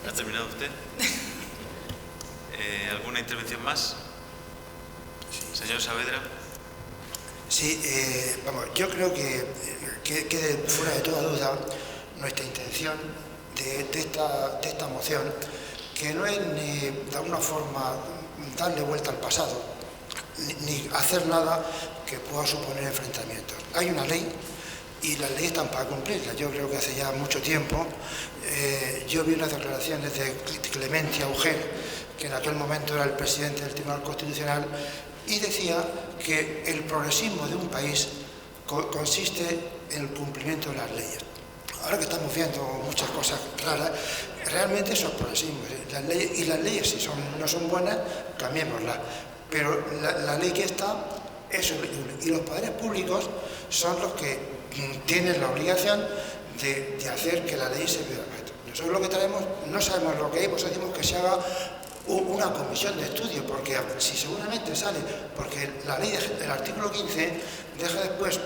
¿Ha terminado usted? ¿Alguna intervención más? Señor Saavedra. Sí, vamos, yo creo que quede fuera de toda duda nuestra intención de esta moción, que no es ni de alguna forma darle vuelta al pasado, ni hacer nada que pueda suponer enfrentamientos. Hay una ley y las leyes están para cumplirlas. Yo creo que hace ya mucho tiempo yo vi unas declaraciones de Clemente Auger, que en aquel momento era el presidente del Tribunal Constitucional, y decía que el progresismo de un país consiste en el cumplimiento de las leyes. Ahora que estamos viendo muchas cosas raras, realmente eso es progresismo. Las leyes, si no son buenas, cambiémoslas. Pero la ley que está es horrible. Y los poderes públicos son los que tienen la obligación de hacer que la ley se vea. Nosotros lo que traemos, no sabemos lo que hay, pues decimos que se haga una comisión de estudio, porque si seguramente sale, porque la ley del artículo 15 deja después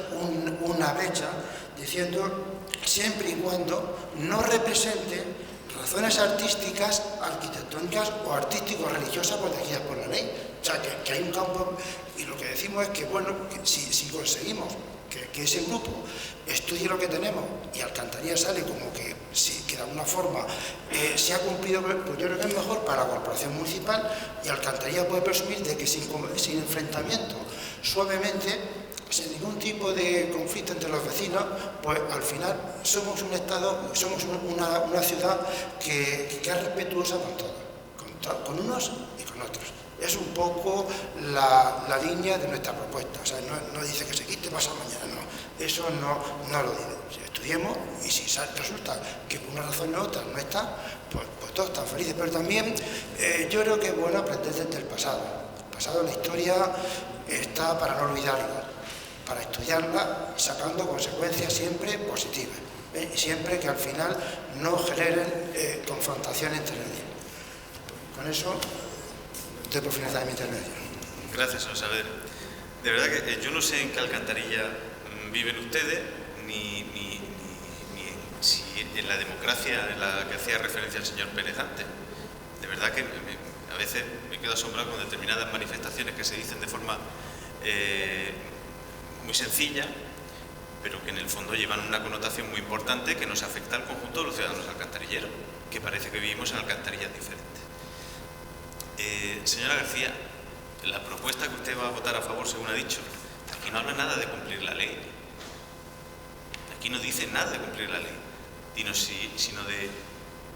una brecha diciendo siempre y cuando no represente razones artísticas, arquitectónicas o artístico-religiosas protegidas por la ley. O sea, que hay un campo, y lo que decimos es que, bueno, que si conseguimos que ese grupo estudie lo que tenemos y Alcantarilla sale como que, que de alguna forma se ha cumplido, pues yo creo que es mejor para la corporación municipal, y Alcantarilla puede presumir de que sin enfrentamiento, suavemente, sin ningún tipo de conflicto entre los vecinos, pues al final somos un Estado, somos una ciudad que es respetuosa con todos, con unos y con otros. Es un poco la línea de nuestra propuesta. O sea, no dice que se quite pasado mañana, no. Eso no lo dice. Si estudiemos, y si resulta que por una razón u otra no está, pues todos están felices. Pero también yo creo que es bueno aprender desde el pasado. El pasado, la historia está para no olvidarla, para estudiarla, sacando consecuencias siempre positivas, y siempre que al final no generen confrontación entre ellos. Con eso doy por finalizada mi intervención. Gracias, señor Saavedra. De verdad que yo no sé en qué Alcantarilla viven ustedes, ni si en la democracia en la que hacía referencia el señor Pérez antes. De verdad que a veces me quedo asombrado con determinadas manifestaciones que se dicen de forma muy sencilla, pero que en el fondo llevan una connotación muy importante que nos afecta al conjunto de los ciudadanos alcantarilleros, que parece que vivimos en alcantarillas diferentes. Señora García, la propuesta que usted va a votar a favor, según ha dicho, aquí no habla nada de cumplir la ley. Aquí no dice nada de cumplir la ley, sino de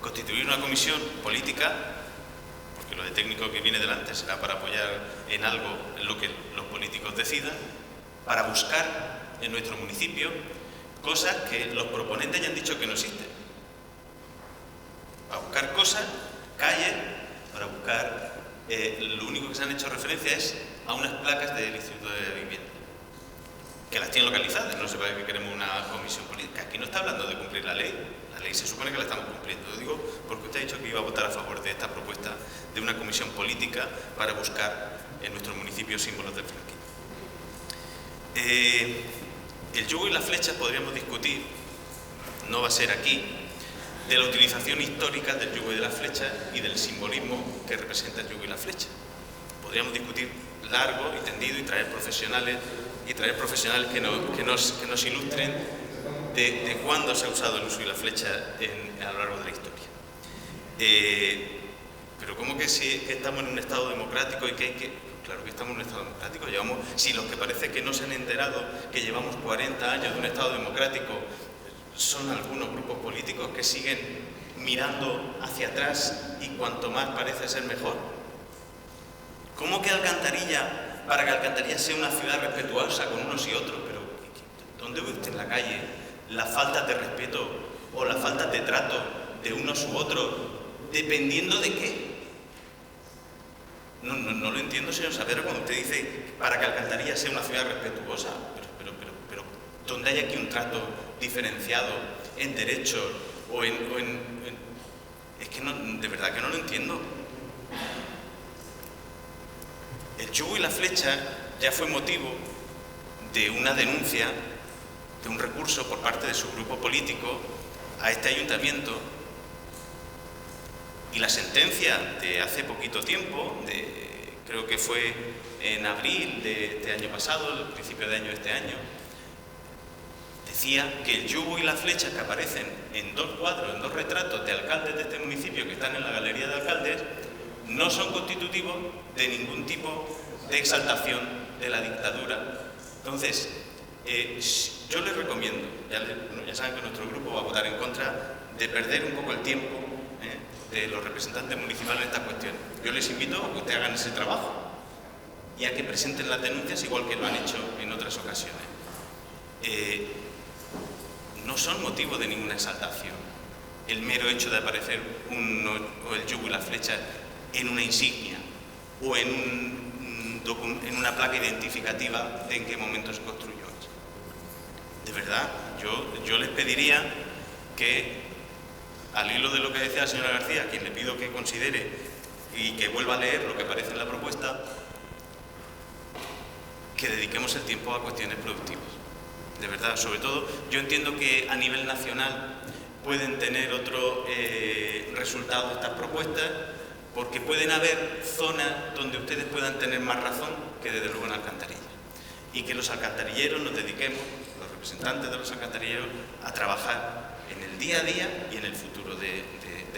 constituir una comisión política, porque lo de técnico que viene delante será para apoyar en algo en lo que los políticos decidan, para buscar en nuestro municipio cosas que los proponentes ya han dicho que no existen. Para buscar cosas, calles, para buscar... lo único que se han hecho referencia es a unas placas del Instituto de Vivienda, que las tienen localizadas, no sé para qué queremos una comisión política. Aquí no está hablando de cumplir la ley se supone que la estamos cumpliendo. Lo digo porque usted ha dicho que iba a votar a favor de esta propuesta de una comisión política para buscar en nuestro municipio símbolos del franquismo. El yugo y las flechas podríamos discutir, no va a ser aquí, de la utilización histórica del yugo y de las flechas y del simbolismo que representa el yugo y la flecha. Podríamos discutir largo y tendido y traer profesionales que nos ilustren de cuándo se ha usado el uso y la flecha a lo largo de la historia. Pero ¿cómo que si estamos en un Estado democrático y que hay que...? Claro que estamos en un Estado democrático. Si los que parece que no se han enterado que llevamos 40 años de un Estado democrático son algunos grupos políticos que siguen mirando hacia atrás y cuanto más parece ser mejor. ¿Cómo que Alcantarilla, para que Alcantarilla sea una ciudad respetuosa con unos y otros? Pero ¿dónde ve usted en la calle las faltas de respeto o las faltas de trato de unos u otros, dependiendo de qué? No lo entiendo, señor Saavedra, cuando usted dice para que Alcantarilla sea una ciudad respetuosa. Pero ¿dónde hay aquí un trato diferenciado en derechos o en es que no, de verdad que no lo entiendo. El yugo y la flecha ya fue motivo de una denuncia, de un recurso por parte de su grupo político a este ayuntamiento, y la sentencia de hace poquito tiempo, creo que fue en abril de este año pasado, el principio de año de este año, decía que el yugo y la flecha que aparecen en 2 cuadros, en 2 retratos de alcaldes de este municipio que están en la galería de alcaldes, no son constitutivos de ningún tipo de exaltación de la dictadura. Entonces, yo les recomiendo, ya saben que nuestro grupo va a votar en contra, de perder un poco el tiempo de los representantes municipales en estas cuestiones. Yo les invito a que ustedes hagan ese trabajo y a que presenten las denuncias igual que lo han hecho en otras ocasiones. No son motivo de ninguna exaltación el mero hecho de aparecer o el yugo y la flecha en una insignia o en una placa identificativa de en qué momento se construyó. De verdad, yo les pediría que, al hilo de lo que decía la señora García, a quien le pido que considere y que vuelva a leer lo que aparece en la propuesta, que dediquemos el tiempo a cuestiones productivas. De verdad, sobre todo, yo entiendo que a nivel nacional pueden tener otro resultado estas propuestas, porque pueden haber zonas donde ustedes puedan tener más razón que desde luego en Alcantarilla. Y que los alcantarilleros nos dediquemos, los representantes de los alcantarilleros, a trabajar en el día a día y en el futuro de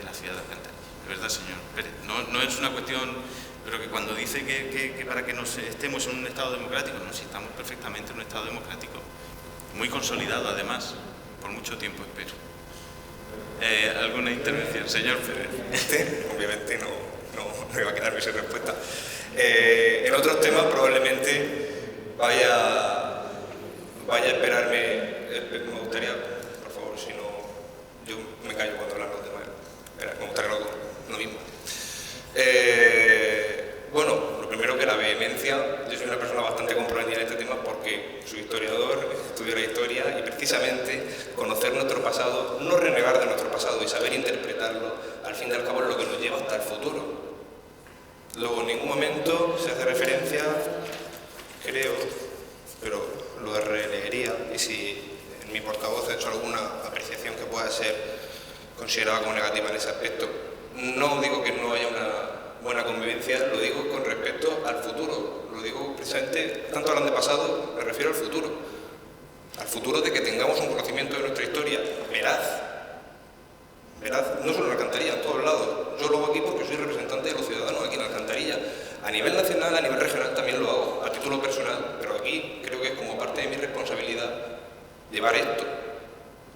la ciudad de Alcantarilla. De verdad, señor Pérez, no es una cuestión, pero que cuando dice que para que nos estemos en un Estado democrático, no, si estamos perfectamente en un Estado democrático, muy consolidado además, por mucho tiempo espero. ¿Alguna intervención? Señor Pérez. Obviamente no iba a quedarme sin respuesta. En otros temas probablemente vaya a esperarme. Me gustaría, por favor, si no, yo me callo cuando hablan los demás. Me gustaría lo mismo. Bueno, lo primero que la vehemencia. Yo soy una persona bastante comprometida en este tema porque soy historiador, estudio la historia y precisamente conocer nuestro pasado, no renegar de nuestro pasado y saber interpretarlo, al fin y al cabo es lo que nos lleva hasta el futuro. Luego en ningún momento se hace referencia, creo, pero lo releería y si en mi portavoz ha hecho alguna apreciación que pueda ser considerada como negativa en ese aspecto, no digo que no haya una buena convivencia, lo digo con respecto al futuro, lo digo precisamente, tanto hablando de pasado, me refiero al futuro de que tengamos un conocimiento de nuestra historia veraz, no solo en Alcantarilla, en todos lados. Yo lo hago aquí porque soy representante de los ciudadanos aquí en Alcantarilla. A nivel nacional, a nivel regional también lo hago, a título personal, pero aquí creo que es como parte de mi responsabilidad llevar esto.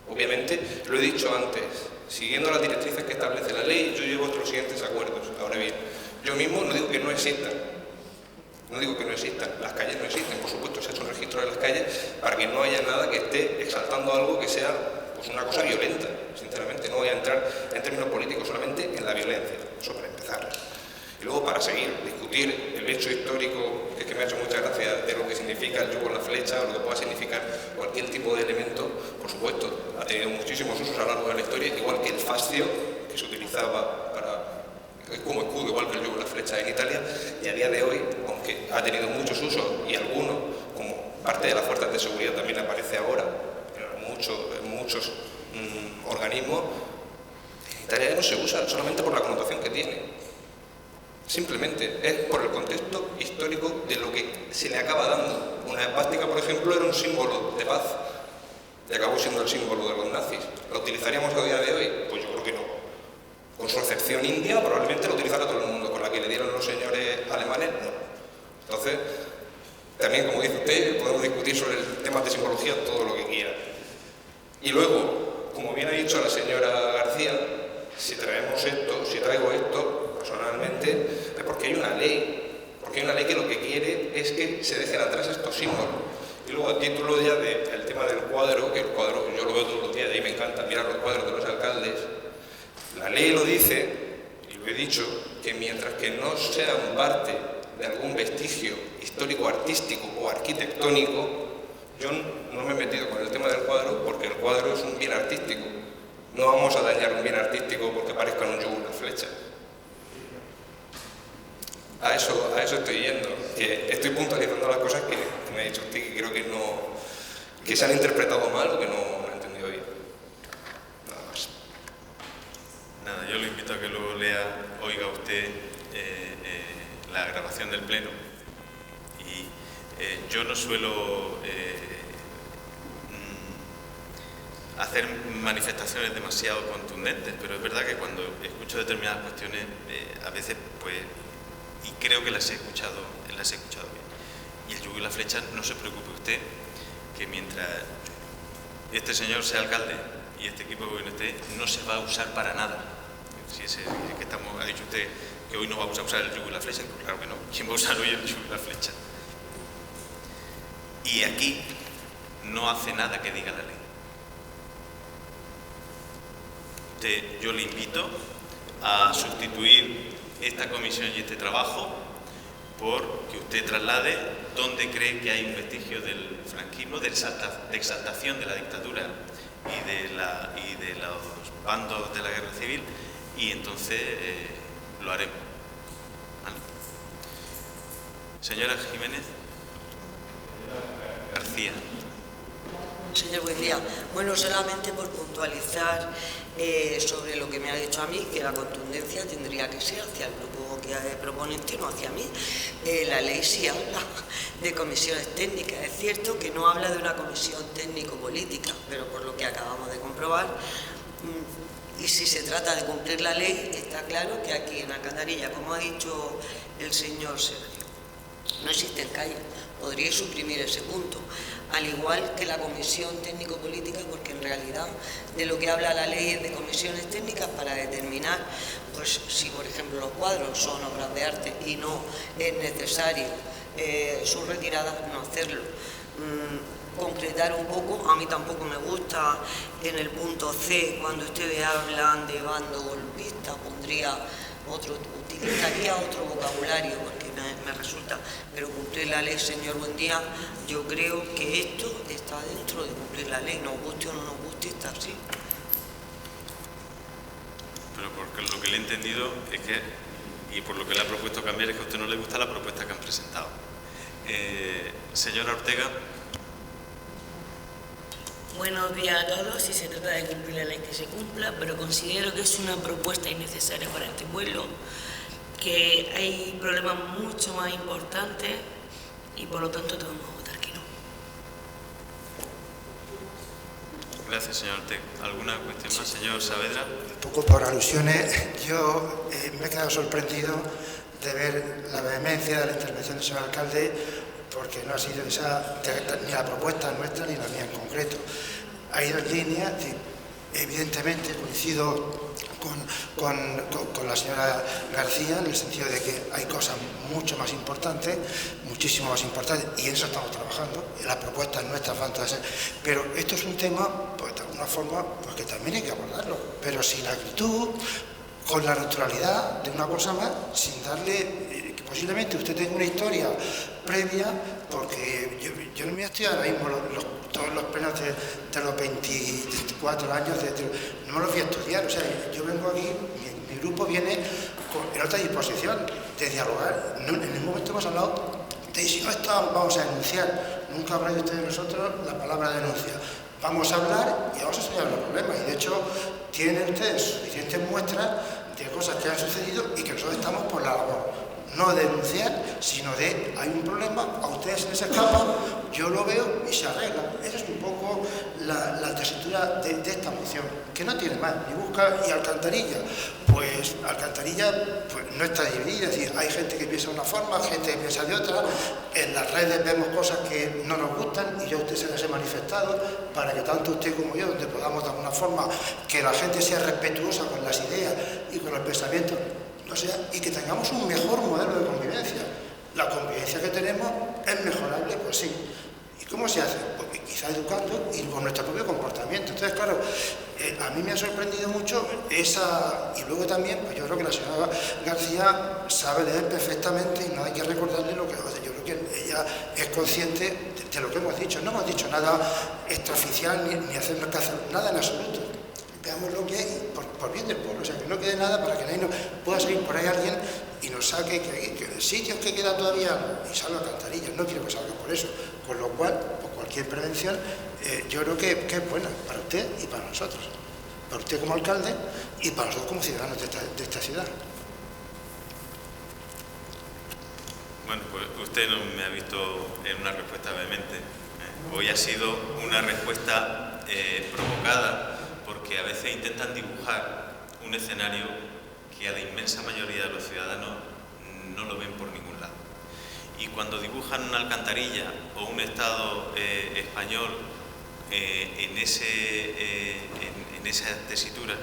Obviamente, lo he dicho antes, siguiendo las directrices que establece la ley, yo llevo los siguientes acuerdos. Ahora bien, yo mismo no digo que no existan, las calles no existen, por supuesto, se ha hecho un registro de las calles para que no haya nada que esté exaltando algo que sea pues una cosa violenta, sinceramente, no voy a entrar en términos políticos, solamente en la violencia, eso para empezar. Y luego para seguir, discutir el hecho histórico, que es que me ha hecho mucha gracia, de lo que significa el yugo en la flecha o lo que pueda significar cualquier tipo de elemento, por supuesto, ha tenido muchísimos usos a lo largo de la historia, igual que el fascio, que se utilizaba como escudo, igual que el yugo en la flecha en Italia, y a día de hoy, aunque ha tenido muchos usos y algunos, como parte de las fuerzas de seguridad también aparece ahora, en muchos organismos, en Italia no se usa solamente por la connotación que tiene. Simplemente es por el contexto histórico de lo que se le acaba dando. Una esvástica, por ejemplo, era un símbolo de paz y acabó siendo el símbolo de los nazis. ¿Lo utilizaríamos a día de hoy? Pues yo creo que no. Con su acepción india probablemente lo utilizara todo el mundo, con la que le dieron los señores alemanes, no. Entonces, también, como dice usted, podemos discutir sobre el tema de simbología todo lo que quiera. Y luego, como bien ha dicho la señora García, si traigo esto, personalmente, es porque hay una ley que lo que quiere es que se dejen atrás estos símbolos. Y luego, a título ya del tema del cuadro, que el cuadro yo lo veo todos los días, y ahí me encanta mirar los cuadros de los alcaldes, la ley lo dice, y lo he dicho, que mientras que no sean parte de algún vestigio histórico, artístico o arquitectónico, yo no me he metido con el tema del cuadro porque el cuadro es un bien artístico. No vamos a dañar un bien artístico porque parezca un yugo, una flecha. A eso estoy yendo, que estoy puntualizando las cosas que me ha dicho usted, que creo que se han interpretado mal o que no he entendido bien. Nada más. Nada, yo lo invito a que luego oiga usted la grabación del pleno. Y yo no suelo hacer manifestaciones demasiado contundentes, pero es verdad que cuando escucho determinadas cuestiones, a veces, pues, y creo que las he escuchado bien. Y el yugo y la flecha, no se preocupe usted, que mientras este señor sea alcalde y este equipo de gobierno esté, no se va a usar para nada. Si ha dicho usted que hoy no vamos a usar el yugo y la flecha, pues claro que no. ¿Quién va a usar hoy el yugo y la flecha? Y aquí no hace nada que diga la ley. Yo le invito a sustituir esta comisión y este trabajo por que usted traslade dónde cree que hay un vestigio del franquismo, de exaltación de la dictadura y de los bandos de la guerra civil, y entonces lo haremos. ¿Vale? Señora Jiménez García. Señor Buendía, bueno, solamente por puntualizar sobre lo que me ha dicho a mí, que la contundencia tendría que ser hacia el grupo que proponente, no hacia mí. La ley sí habla de comisiones técnicas. Es cierto que no habla de una comisión técnico-política, pero por lo que acabamos de comprobar, y si se trata de cumplir la ley, está claro que aquí en Alcantarilla, como ha dicho el señor Sergio, no existen calles. Podría suprimir ese punto, al igual que la comisión técnico-política, porque en realidad de lo que habla la ley es de comisiones técnicas para determinar, pues si por ejemplo los cuadros son obras de arte y no es necesario su retirada, no hacerlo. Concretar un poco, a mí tampoco me gusta en el punto C, cuando ustedes hablan de bando golpista, utilizaría otro vocabulario, porque me resulta, pero cumplir la ley, señor Buendía, yo creo que esto está dentro de cumplir la ley, nos guste o no nos guste, está así. Pero porque lo que le he entendido es que, y por lo que le ha propuesto cambiar, es que a usted no le gusta la propuesta que han presentado. Señora Ortega. Buenos días a todos. Si se trata de cumplir la ley, que se cumpla, pero considero que es una propuesta innecesaria para este pueblo, que hay problemas mucho más importantes y por lo tanto tenemos que votar que no. Gracias, señor Ortega. ¿Alguna cuestión más, señor Saavedra? Un poco por alusiones, yo me he quedado sorprendido de ver la vehemencia de la intervención del señor alcalde, porque no ha sido esa ni la propuesta nuestra ni la mía en concreto. Ha ido en línea, evidentemente coincido con la señora García en el sentido de que hay cosas mucho más importantes, muchísimo más importantes, y en eso estamos trabajando, y las propuestas nuestras fantásticas. Pero esto es un tema, pues de alguna forma, pues que también hay que abordarlo, pero sin actitud, con la naturalidad de una cosa más, sin darle... Posiblemente usted tenga una historia previa, porque yo no me estoy ahora mismo todos los plenos de los 24 años, no me los voy a estudiar, o sea, yo vengo aquí, mi grupo viene en otra disposición de dialogar. En un momento hemos hablado de si no vamos a denunciar, nunca habrá de ustedes de nosotros la palabra denuncia. Vamos a hablar y vamos a estudiar los problemas, y de hecho tienen ustedes suficientes muestras de cosas que han sucedido y que nosotros estamos por la labor. No de denunciar, sino de hay un problema, a ustedes se les escapa, yo lo veo y se arregla. Esa es un poco la tesitura de esta moción, que no tiene más, ni busca. Y Alcantarilla, pues Alcantarilla pues, no está dividida, es decir, hay gente que piensa de una forma, gente que piensa de otra, en las redes vemos cosas que no nos gustan y yo a usted se las he manifestado para que tanto usted como yo, donde podamos de alguna forma que la gente sea respetuosa con las ideas y con el pensamiento, o sea, y que tengamos un mejor modelo de convivencia. La convivencia que tenemos es mejorable, pues sí. ¿Y cómo se hace? Porque quizá educando y con nuestro propio comportamiento. Entonces, claro, a mí me ha sorprendido mucho esa... Y luego también, pues yo creo que la señora García sabe leer perfectamente y no hay que recordarle lo que hace. Yo creo que ella es consciente de lo que hemos dicho. No hemos dicho nada extraoficial ni hacernos que hacer nada en absoluto. Veamos lo que hay por bien del pueblo, o sea, que no quede nada para que nadie pueda salir por ahí alguien y nos saque que sitios que queda todavía y salga a Alcantarillas. No quiero que salga por eso, con lo cual, por cualquier prevención, yo creo que es buena para usted y para nosotros, para usted como alcalde y para nosotros como ciudadanos de esta ciudad. Bueno, pues usted no me ha visto en una respuesta vehemente. Hoy ha sido una respuesta provocada, porque a veces intentan dibujar un escenario que a la inmensa mayoría de los ciudadanos no lo ven por ningún lado. Y cuando dibujan una Alcantarilla o un Estado español en esa tesitura,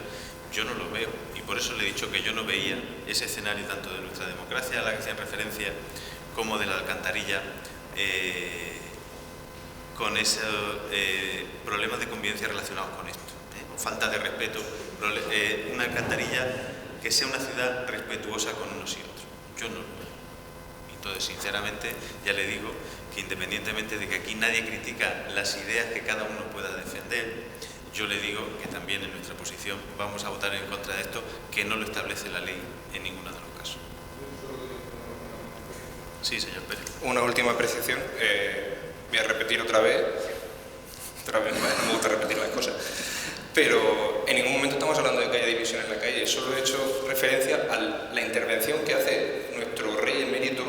yo no lo veo. Y por eso le he dicho que yo no veía ese escenario tanto de nuestra democracia a la que hacían referencia como de la Alcantarilla con esos problemas de convivencia relacionados con esto. Falta de respeto, una Alcantarilla que sea una ciudad respetuosa con unos y otros. Yo no lo veo. Entonces, sinceramente, ya le digo que independientemente de que aquí nadie critica las ideas que cada uno pueda defender, yo le digo que también en nuestra posición vamos a votar en contra de esto, que no lo establece la ley en ninguno de los casos. Sí, señor Pérez. Una última apreciación. Voy a repetir otra vez otra vez no me gusta repetir las cosas. Pero en ningún momento estamos hablando de que haya división en la calle, solo he hecho referencia a la intervención que hace nuestro rey emérito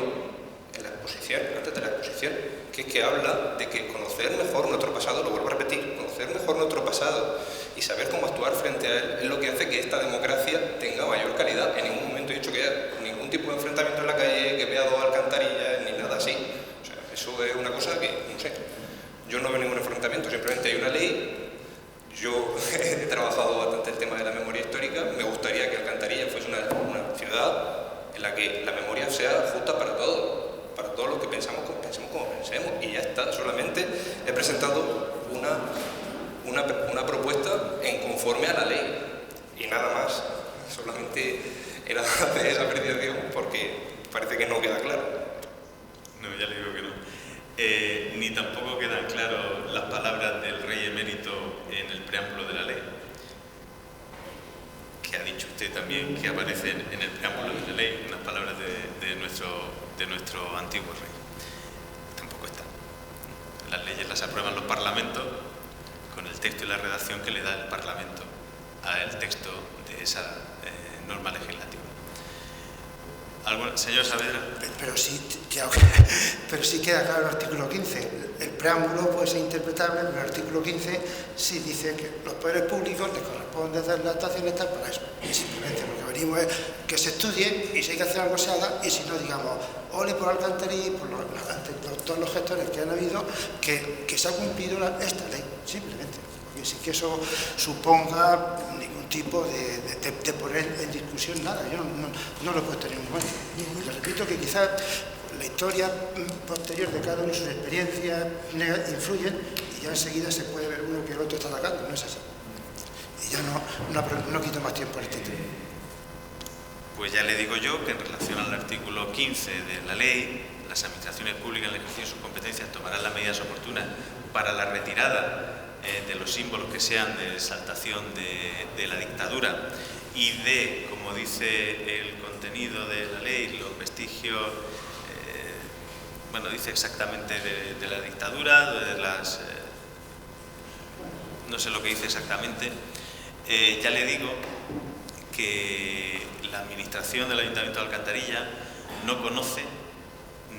en la exposición, antes de la exposición, que es que habla de que conocer mejor nuestro pasado, lo vuelvo a repetir, conocer mejor nuestro pasado y saber cómo actuar frente a él es lo que hace que esta democracia tenga mayor calidad. En ningún momento he dicho que haya ningún tipo de enfrentamiento en la calle, que vea 2 alcantarillas, ni nada así. O sea, eso es una cosa que, no sé, yo no veo ningún enfrentamiento, simplemente hay una ley. Yo he trabajado bastante el tema de la memoria histórica, me gustaría que Alcantarilla fuese una ciudad en la que la memoria sea justa para todos los que pensemos como pensemos, y ya está. Solamente he presentado una propuesta en conforme a la ley, y nada más. Solamente era hacer esa apreciación porque parece que no queda claro. No, ya le digo que no. Ni tampoco quedan claras las palabras del rey emérito en el preámbulo de la ley, que ha dicho usted también, que aparecen en el preámbulo de la ley unas palabras de nuestro antiguo rey. Tampoco están. Las leyes las aprueban los parlamentos con el texto y la redacción que le da el Parlamento al texto de esa norma legislativa. Señor Saavedra. Pero sí queda claro el artículo 15. El preámbulo puede ser interpretable, pero el artículo 15 sí dice que los poderes públicos les corresponde hacer las actuaciones para eso. Y simplemente lo que venimos es que se estudie y si hay que hacer algo se haga, y si no, digamos, ole por Alcantarilla y por todos los gestores que han habido, que se ha cumplido esta ley, simplemente. Porque sin que eso suponga ningún tipo de poner en discusión nada. Yo no lo he puesto en ningún momento. Y le repito que quizás la historia posterior de cada uno de sus experiencias influyen y ya enseguida se puede ver uno que el otro está atacando, no es así. Y ya no quito más tiempo en este tema. Pues ya le digo yo que en relación al artículo 15 de la ley, las administraciones públicas en el ejercicio de sus competencias tomarán las medidas oportunas para la retirada de los símbolos que sean de exaltación de la dictadura y de, como dice el contenido de la ley, los vestigios, dice exactamente de la dictadura, de las... no sé lo que dice exactamente. Ya le digo que la administración del Ayuntamiento de Alcantarilla no conoce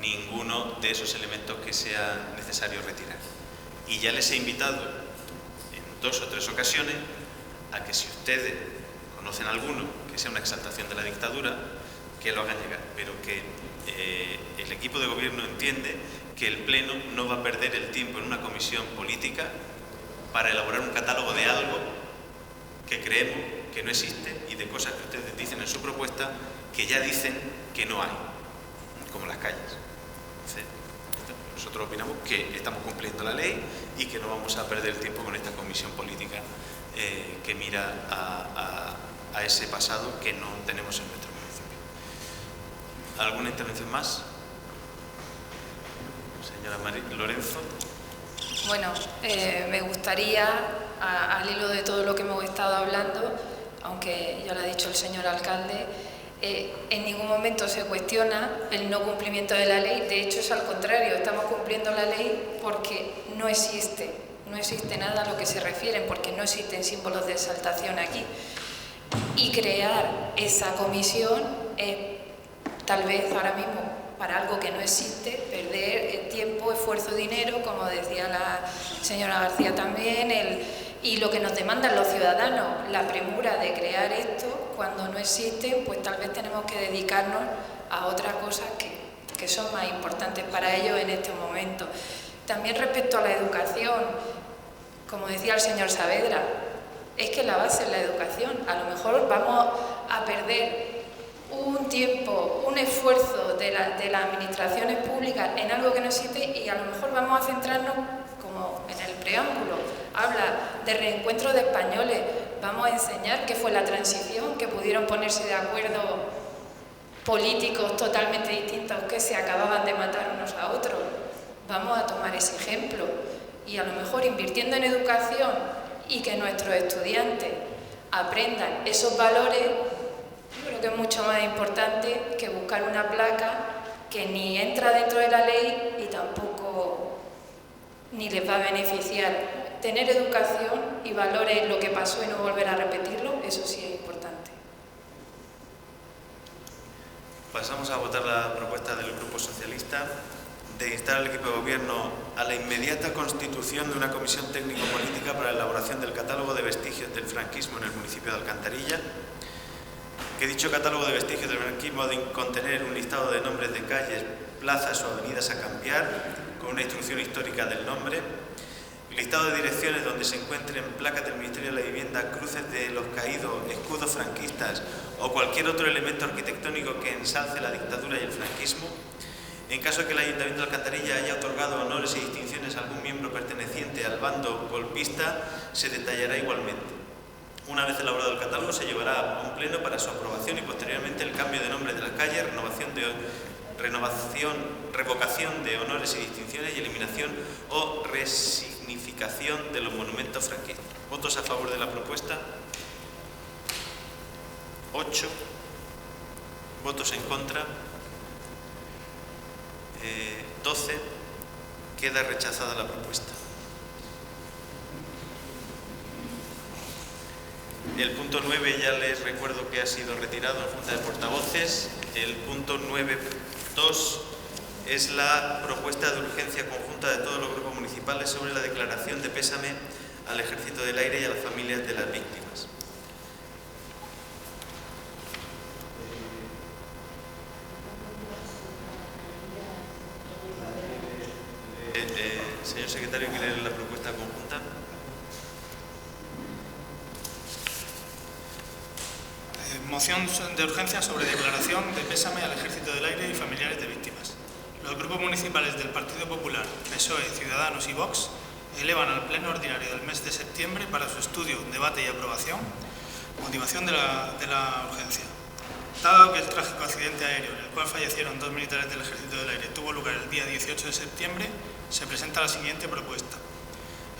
ninguno de esos elementos que sea necesario retirar. Y ya les he invitado en 2 o 3 ocasiones a que si ustedes conocen alguno que sea una exaltación de la dictadura, que lo hagan llegar, pero que el equipo de gobierno entiende que el Pleno no va a perder el tiempo en una comisión política para elaborar un catálogo de algo que creemos que no existe y de cosas que ustedes dicen en su propuesta que ya dicen que no hay, como las calles. Nosotros opinamos que estamos cumpliendo la ley y que no vamos a perder el tiempo con esta comisión política que mira a ese pasado que no tenemos en nuestro municipio. ¿Alguna intervención más? Señora Lorenzo. Bueno, me gustaría, al hilo de todo lo que hemos estado hablando, aunque ya lo ha dicho el señor alcalde, en ningún momento se cuestiona el no cumplimiento de la ley. De hecho, es al contrario, estamos cumpliendo la ley porque no existe nada a lo que se refieren, porque no existen símbolos de exaltación aquí. Y crear esa comisión es, tal vez ahora mismo, para algo que no existe, perder tiempo, esfuerzo, dinero, como decía la señora García también, y lo que nos demandan los ciudadanos, la premura de crear esto, cuando no existe, pues tal vez tenemos que dedicarnos a otras cosas que son más importantes para ellos en este momento. También respecto a la educación, como decía el señor Saavedra, es que la base es la educación. A lo mejor vamos a perder un tiempo, un esfuerzo de las administraciones públicas en algo que no existe y a lo mejor vamos a centrarnos, como en el preámbulo, habla de reencuentro de españoles, vamos a enseñar qué fue la transición, que pudieron ponerse de acuerdo políticos totalmente distintos que se acababan de matar unos a otros. Vamos a tomar ese ejemplo y a lo mejor invirtiendo en educación y que nuestros estudiantes aprendan esos valores, yo creo que es mucho más importante que buscar una placa que ni entra dentro de la ley y tampoco ni les va a beneficiar tener educación y valores en lo que pasó y no volver a repetirlo, eso sí es importante. Pasamos a votar la propuesta del Grupo Socialista de instar al equipo de gobierno a la inmediata constitución de una comisión técnico-política para la elaboración del catálogo de vestigios del franquismo en el municipio de Alcantarilla, que dicho catálogo de vestigios del franquismo ha de contener un listado de nombres de calles, plazas o avenidas a cambiar, con una instrucción histórica del nombre, listado de direcciones donde se encuentren placas del Ministerio de la Vivienda, cruces de los caídos, escudos franquistas o cualquier otro elemento arquitectónico que ensalce la dictadura y el franquismo. En caso de que el Ayuntamiento de Alcantarilla haya otorgado honores y distinciones a algún miembro perteneciente al bando golpista, se detallará igualmente. Una vez elaborado el catálogo, se llevará a un pleno para su aprobación y posteriormente el cambio de nombre de las calles, revocación de honores y distinciones y eliminación o resignificación de los monumentos franquistas. ¿Votos a favor de la propuesta? 8. ¿Votos en contra? 12. Queda rechazada la propuesta. El punto 9 ya les recuerdo que ha sido retirado en Junta de Portavoces. El punto 9.2 es la propuesta de urgencia conjunta de todos los grupos municipales sobre la declaración de pésame al Ejército del Aire y a las familias de las víctimas. Señor secretario, ¿quiere leer la propuesta conjunta? Moción de urgencia sobre declaración de pésame al Ejército del Aire y familiares de víctimas. Los grupos municipales del Partido Popular, PSOE, Ciudadanos y Vox elevan al Pleno Ordinario del mes de septiembre para su estudio, debate y aprobación motivación de la urgencia. Dado que el trágico accidente aéreo en el cual fallecieron 2 militares del Ejército del Aire tuvo lugar el día 18 de septiembre, se presenta la siguiente propuesta.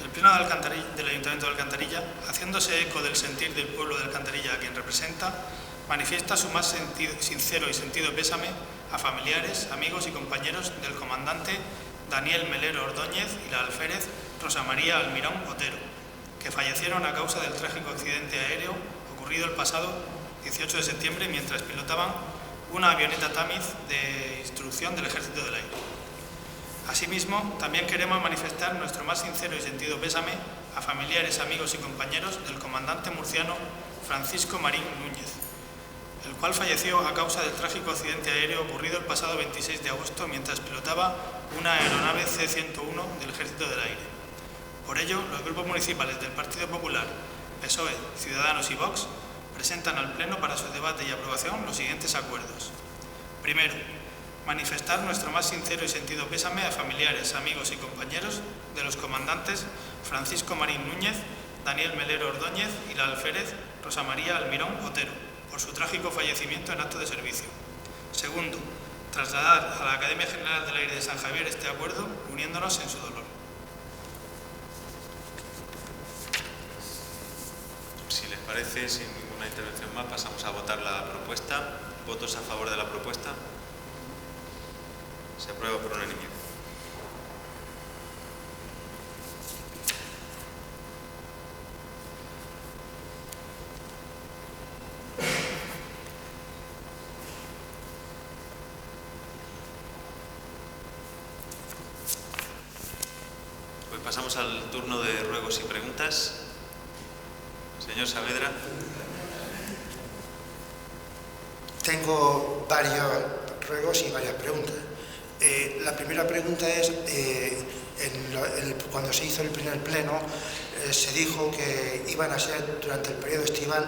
El Pleno del Ayuntamiento de Alcantarilla, haciéndose eco del sentir del pueblo de Alcantarilla a quien representa, manifiesta su más sincero y sentido pésame a familiares, amigos y compañeros del comandante Daniel Melero Ordóñez y la alférez Rosa María Almirón Otero, que fallecieron a causa del trágico accidente aéreo ocurrido el pasado 18 de septiembre mientras pilotaban una avioneta Tamiz de instrucción del Ejército del Aire. Asimismo, también queremos manifestar nuestro más sincero y sentido pésame a familiares, amigos y compañeros del comandante murciano Francisco Marín Núñez, el cual falleció a causa del trágico accidente aéreo ocurrido el pasado 26 de agosto mientras pilotaba una aeronave C-101 del Ejército del Aire. Por ello, los grupos municipales del Partido Popular, PSOE, Ciudadanos y Vox presentan al Pleno para su debate y aprobación los siguientes acuerdos. Primero, manifestar nuestro más sincero y sentido pésame a familiares, amigos y compañeros de los comandantes Francisco Marín Núñez, Daniel Melero Ordóñez y la alférez Rosa María Almirón Otero, por su trágico fallecimiento en acto de servicio. Segundo, trasladar a la Academia General del Aire de San Javier este acuerdo, uniéndonos en su dolor. Si les parece, sin ninguna intervención más, pasamos a votar la propuesta. ¿Votos a favor de la propuesta? Se aprueba por unanimidad. Pues pasamos al turno de ruegos y preguntas. Señor Saavedra. Tengo varios ruegos y varias preguntas. La primera pregunta es, cuando se hizo el primer pleno, se dijo que iban a ser durante el periodo estival,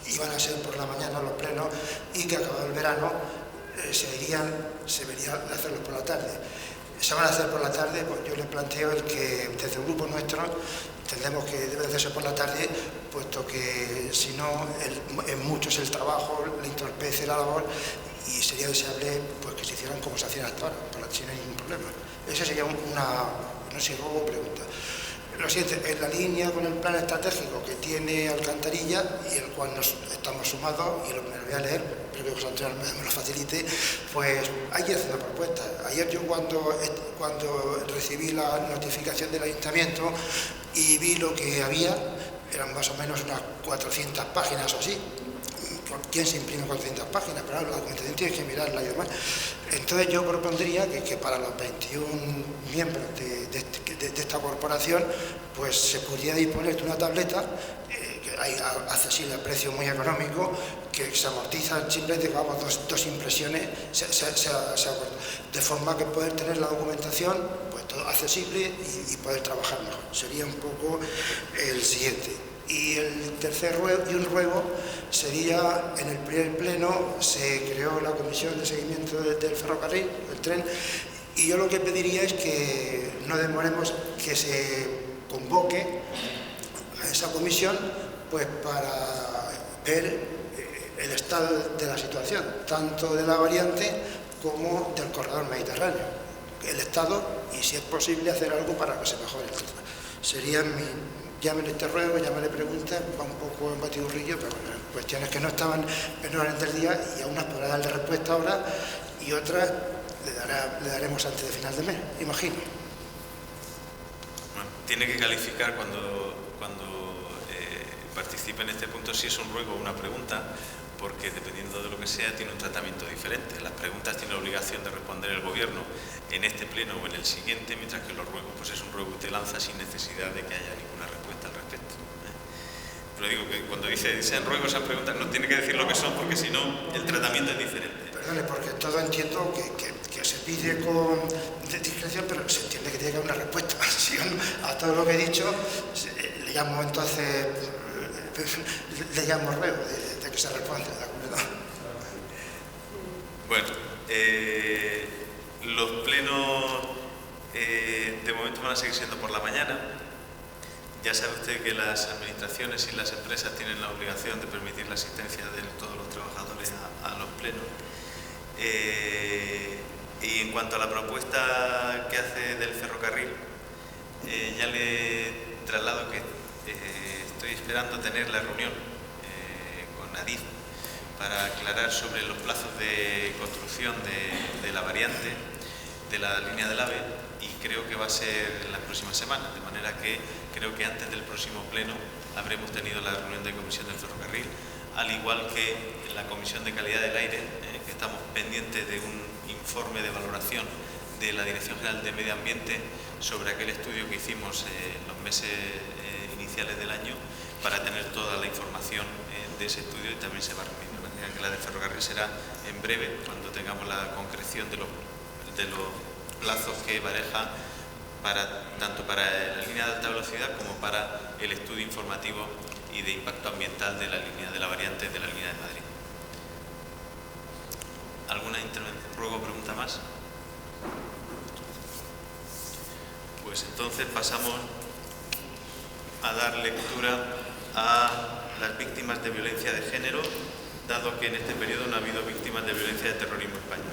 iban a ser por la mañana los plenos y que acabado el verano se vería hacerlos por la tarde. Se van a hacer por la tarde, pues yo les planteo el que desde el grupo nuestro entendemos que debe de hacerse por la tarde, puesto que si no, en muchos el trabajo le entorpece la labor y sería deseable pues, que se hicieran como se hacían hasta ahora, sin ningún problema. Esa sería una, no sé, ruego o pregunta. lo siguiente, en la línea con el plan estratégico que tiene Alcantarilla y el cual nos estamos sumados, y me lo voy a leer, espero que José Antonio me lo facilite, pues hay que hacer una propuesta. Ayer yo cuando recibí la notificación del ayuntamiento y vi lo que había, eran más o menos unas 400 páginas o así. ¿Quién se imprime 400 páginas? Pero la documentación tienes que mirarla y demás. Entonces yo propondría que para los 21 miembros de esta corporación pues se pudiera disponer de una tableta que hay accesible a precio muy económico, que se amortiza simplemente que hagamos dos impresiones, de forma que poder tener la documentación pues todo accesible y poder trabajar mejor. Sería un poco el siguiente. Y el tercer ruego sería, en el primer pleno se creó la comisión de seguimiento del ferrocarril, del tren, y yo lo que pediría es que no demoremos que se convoque a esa comisión pues para ver el estado de la situación, tanto de la variante como del corredor mediterráneo, el estado y si es posible hacer algo para que se mejore el tema. Sería llámenle este ruego, llámenle preguntas, va un poco en batiburrillo, pero bueno, cuestiones que no estaban en orden del día y a unas podrá darle respuesta ahora y otras le daremos antes de final de mes, imagino. Bueno, tiene que calificar cuando participe en este punto si es un ruego o una pregunta, porque dependiendo de lo que sea tiene un tratamiento diferente. Las preguntas tiene obligación de responder el gobierno en este pleno o en el siguiente, mientras que los ruegos pues es un ruego que te lanza sin necesidad de que haya ninguna respuesta al respecto. Pero digo que cuando dice sean ruegos, sean preguntas, no tiene que decir lo que son, porque si no el tratamiento es diferente. Perdone, porque todo entiendo que se pide con discreción, pero se entiende que tiene que haber una respuesta. A todo lo que he dicho le llamo entonces le llamo ruego de que se responda, ¿de acuerdo? Bueno, los plenos de momento van a seguir siendo por la mañana. Ya sabe usted que las administraciones y las empresas tienen la obligación de permitir la asistencia de todos los trabajadores a los plenos. Y en cuanto a la propuesta que hace del ferrocarril, ya le traslado que estoy esperando tener la reunión con Adif para aclarar sobre los plazos de construcción de la variante de la línea del AVE, y creo que va a ser en las próximas semanas, de manera que creo que antes del próximo pleno habremos tenido la reunión de comisión del ferrocarril, al igual que en la comisión de calidad del aire, que estamos pendientes de un informe de valoración de la Dirección General de Medio Ambiente sobre aquel estudio que hicimos en los meses iniciales del año, para tener toda la información de ese estudio, y también se va a reunir. De manera que la del ferrocarril será en breve, cuando tengamos la concreción de los plazos que maneja tanto para la línea de alta velocidad como para el estudio informativo y de impacto ambiental de la línea de la variante de la línea de Madrid. ¿Alguna ruego o pregunta más? Pues entonces pasamos a dar lectura a las víctimas de violencia de género, dado que en este periodo no ha habido víctimas de violencia de terrorismo en España.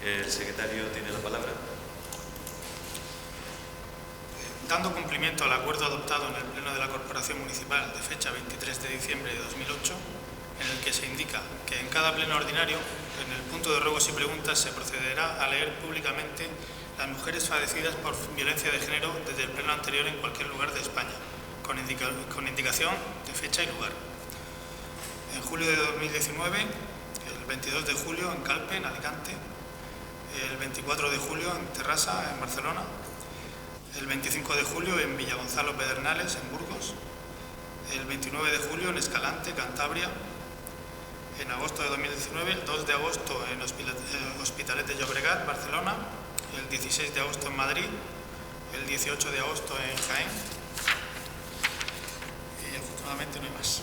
El secretario tiene la palabra. Dando cumplimiento al acuerdo adoptado en el Pleno de la Corporación Municipal de fecha 23 de diciembre de 2008, en el que se indica que en cada pleno ordinario, en el punto de ruegos y preguntas, se procederá a leer públicamente las mujeres fallecidas por violencia de género desde el pleno anterior en cualquier lugar de España, con indicación de fecha y lugar. En julio de 2019, el 22 de julio en Calpe, en Alicante, el 24 de julio en Terrassa, en Barcelona, el 25 de julio en Villagonzalo Pedernales, en Burgos, el 29 de julio en Escalante, Cantabria, en agosto de 2019, el 2 de agosto en Hospitalet de Llobregat, Barcelona, el 16 de agosto en Madrid, el 18 de agosto en Jaén, y afortunadamente no hay más.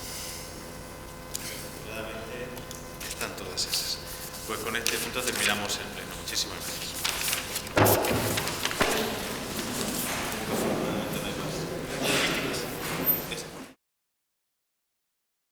Están todas esas. Pues con este punto terminamos el pleno. Muchísimas gracias.